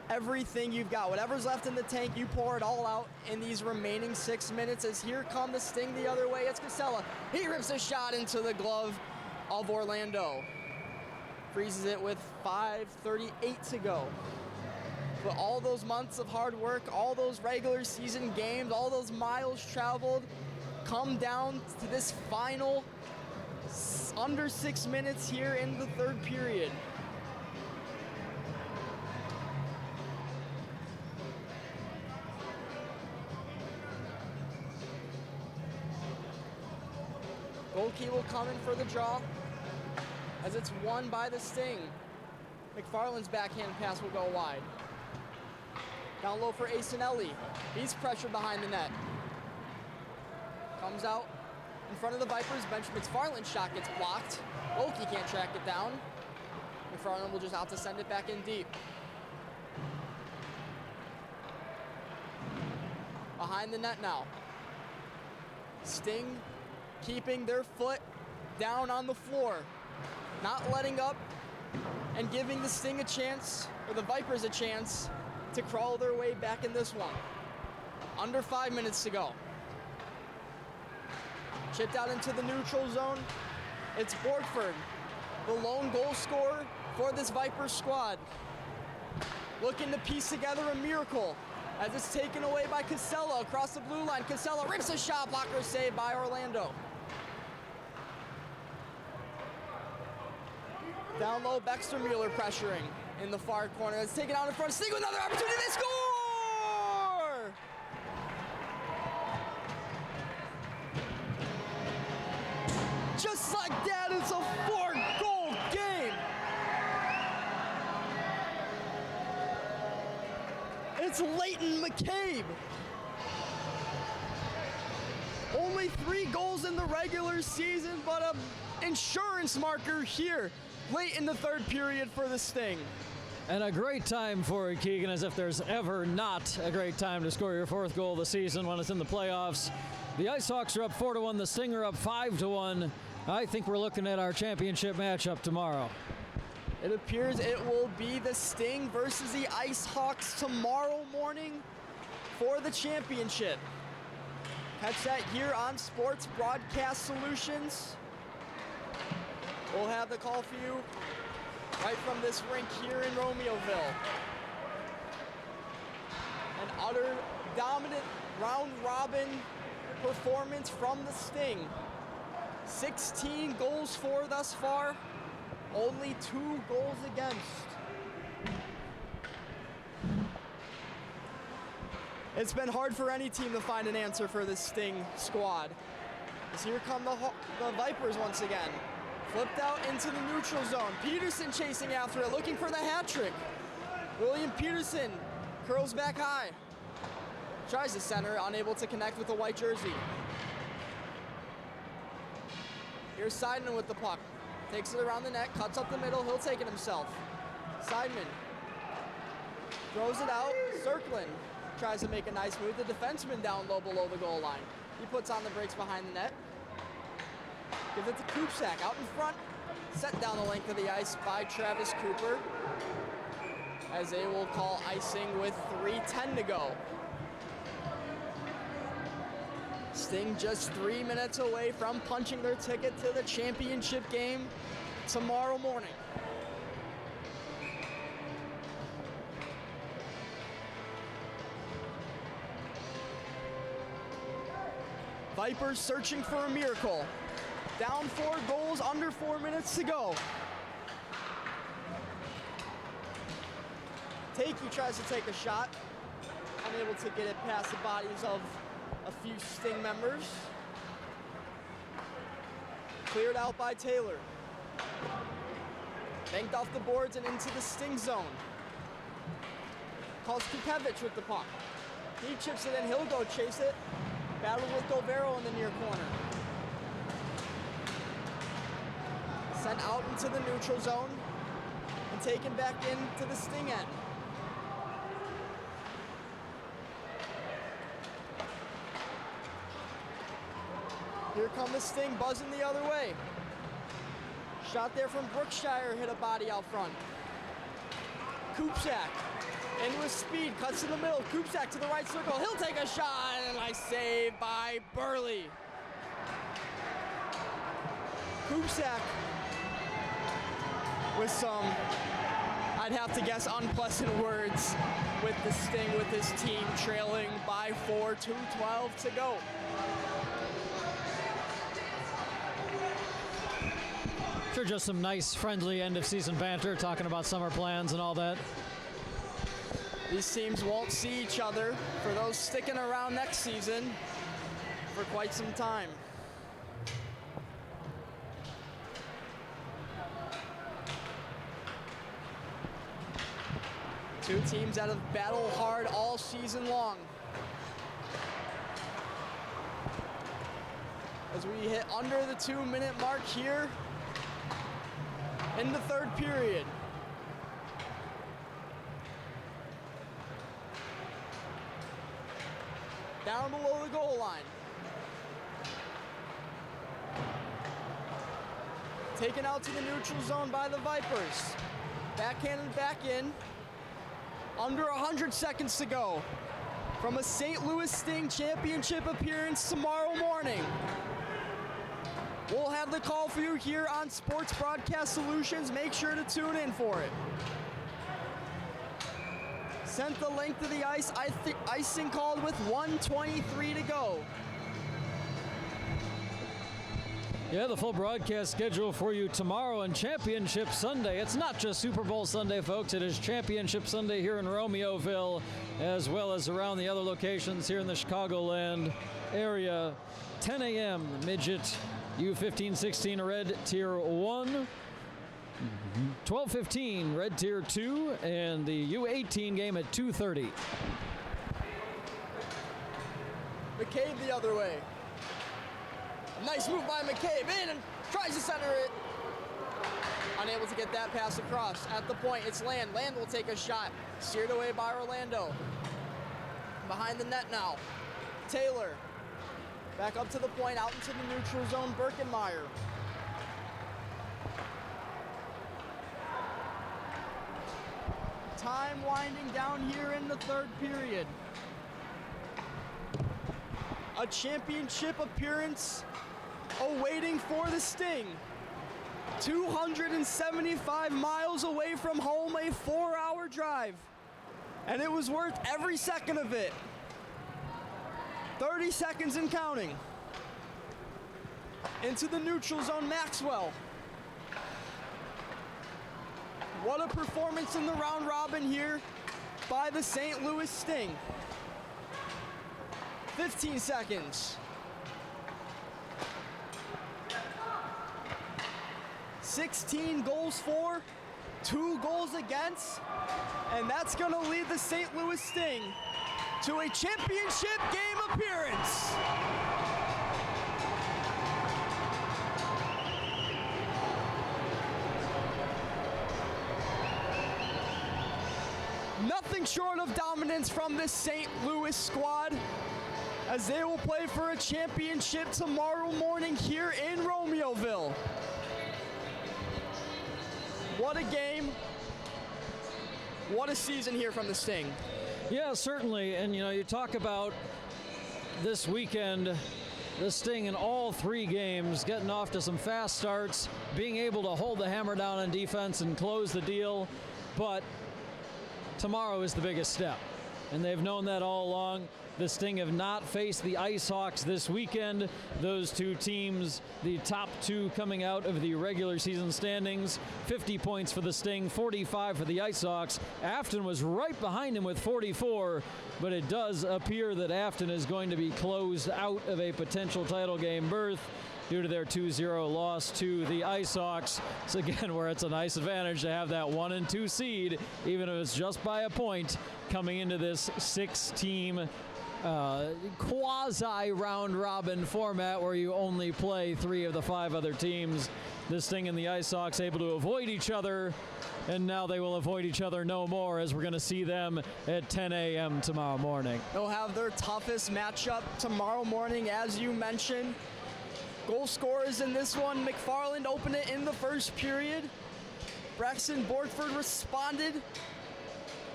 everything you've got. Whatever's left in the tank, you pour it all out in these remaining 6 minutes as here come the Sting the other way. It's Casella. He rips a shot into the glove of Orlando. Freezes it with 5:38 to go. But all those months of hard work, all those regular season games, all those miles traveled, come down to this final under 6 minutes here in the third period. Goalkeeper will come in for the draw as it's won by the Sting. McFarland's backhand pass will go wide. Down low for Asinelli. He's pressured behind the net. Comes out in front of the Vipers bench. McFarland's shot gets blocked. Oki can't track it down. McFarland will just have to send it back in deep. Behind the net now. Sting keeping their foot down on the floor. Not letting up and giving the Sting a chance, or the Vipers a chance, to crawl their way back in this one. Under 5 minutes to go. Chipped out into the neutral zone. It's Borgford, the lone goal scorer for this Vipers squad. Looking to piece together a miracle as it's taken away by Casella across the blue line. Casella rips a shot, blocker saved by Orlando. Down low, Baxter Mueller pressuring in the far corner. It's taken out in front. Sting with another opportunity. They score! Just like that, it's a 4-goal game. It's Leighton McCabe. Only 3 goals in the regular season, but an insurance marker here late in the third period for the Sting. And a great time for it, Keegan, as if there's ever not a great time to score your 4th goal of the season when it's in the playoffs. The Ice Hawks are up 4-1, the Sting are up 5-1. I think we're looking at our championship matchup tomorrow. It appears it will be the Sting versus the Ice Hawks tomorrow morning for the championship. Catch that here on Sports Broadcast Solutions. We'll have the call for you right from this rink here in Romeoville. An utter dominant round-robin performance from the Sting. 16 goals for thus far, only 2 goals against. It's been hard for any team to find an answer for this Sting squad. As here come the Vipers once again. Flipped out into the neutral zone. Peterson chasing after it, looking for the hat trick. William Peterson curls back high. Tries to center, unable to connect with the white jersey. Here's Seidman with the puck. Takes it around the net, cuts up the middle, he'll take it himself. Seidman throws it out, circling. Tries to make a nice move. The defenseman down low below the goal line. He puts on the brakes behind the net. Gives it to Kupsak out in front. Set down the length of the ice by Travis Cooper. As they will call icing with 3:10 to go. Sting just 3 minutes away from punching their ticket to the championship game tomorrow morning. Vipers searching for a miracle. Down 4 goals, under 4 minutes to go. Takey tries to take a shot, unable to get it past the bodies of a few Sting members. Cleared out by Taylor. Banked off the boards and into the Sting zone. Calls Kupevich with the puck. He chips it in, he'll go chase it. Battle with Govero in the near corner. Sent out into the neutral zone and taken back into the Sting end. Here come the Sting, buzzing the other way. Shot there from Brookshire, hit a body out front. Kupsak, in with speed, cuts to the middle. Kupsak to the right circle, he'll take a shot, and nice save by Burley. Kupsak with some, I'd have to guess, unpleasant words with the Sting, with his team trailing by 4, 2:12 to go. Sure, just some nice, friendly end-of-season banter, talking about summer plans and all that. These teams won't see each other, for those sticking around next season, for quite some time. Two teams that have battled hard all season long. As we hit under the 2-minute mark here in the third period. Down below the goal line. Taken out to the neutral zone by the Vipers. Backhanded back in. Under 100 seconds to go from a St. Louis Sting championship appearance tomorrow morning. We'll have the call for you here on Sports Broadcast Solutions. Make sure to tune in for it. Sent the length of the ice, icing called with 1:23 to go. Yeah, the full broadcast schedule for you tomorrow and Championship Sunday. It's not just Super Bowl Sunday, folks. It is Championship Sunday here in Romeoville, as well as around the other locations here in the Chicagoland area. 10 a.m., Midget U15-16 Red Tier 1. 12:15 Red Tier 2, and the U18 game at 2:30. McCabe the other way. Nice move by McCabe in and tries to center it. Unable to get that pass across. At the point, it's Land. Land will take a shot. Steered away by Orlando. Behind the net now. Taylor. Back up to the point, out into the neutral zone, Birkenmeyer. Time winding down here in the third period. A championship appearance awaiting for the Sting. 275 miles away from home, a 4-hour drive. And it was worth every second of it. 30 seconds and counting. Into the neutral zone, Maxwell. What a performance in the round robin here by the St. Louis Sting. 15 seconds. 16 goals for, 2 goals against, and that's gonna lead the St. Louis Sting to a championship game appearance. Nothing short of dominance from this St. Louis squad, as they will play for a championship tomorrow morning here in Romeoville. What a game. What a season here from the Sting. Yeah, certainly. And, you know, you talk about this weekend, the Sting in all 3 games, getting off to some fast starts, being able to hold the hammer down on defense and close the deal. But tomorrow is the biggest step, and they've known that all along. The Sting have not faced the Ice Hawks this weekend. Those two teams, the top 2 coming out of the regular season standings. 50 points for the Sting, 45 for the Ice Hawks. Afton was right behind him with 44, but it does appear that Afton is going to be closed out of a potential title game berth due to their 2-0 loss to the Ice Hawks. So again, where it's a nice advantage to have that 1 and 2 seed, even if it's just by a point, coming into this 6-team quasi round robin format where you only play 3 of the 5 other teams. The Sting and the Ice Hawks able to avoid each other, and now they will avoid each other no more, as we're going to see them at 10 a.m. tomorrow morning. They'll have their toughest matchup tomorrow morning, as you mentioned. Goal scorers in this one, McFarland opened it in the first period. Braxton Borgford responded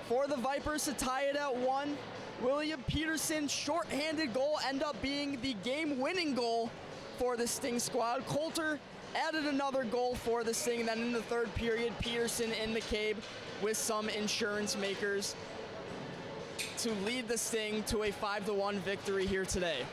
for the Vipers to tie it at 1. William Peterson's shorthanded goal ended up being the game-winning goal for the Sting squad. Coulter added another goal for the Sting. Then in the third period, Peterson and McCabe with some insurance makers to lead the Sting to a 5-1 victory here today.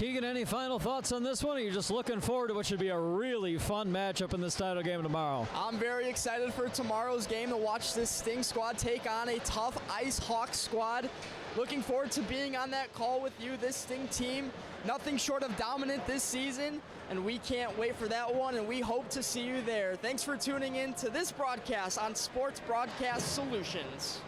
Keegan, any final thoughts on this one? Or are you just looking forward to what should be a really fun matchup in this title game tomorrow? I'm very excited for tomorrow's game to watch this Sting squad take on a tough Ice Hawk squad. Looking forward to being on that call with you. This Sting team, nothing short of dominant this season, and we can't wait for that one, and we hope to see you there. Thanks for tuning in to this broadcast on Sports Broadcast Solutions.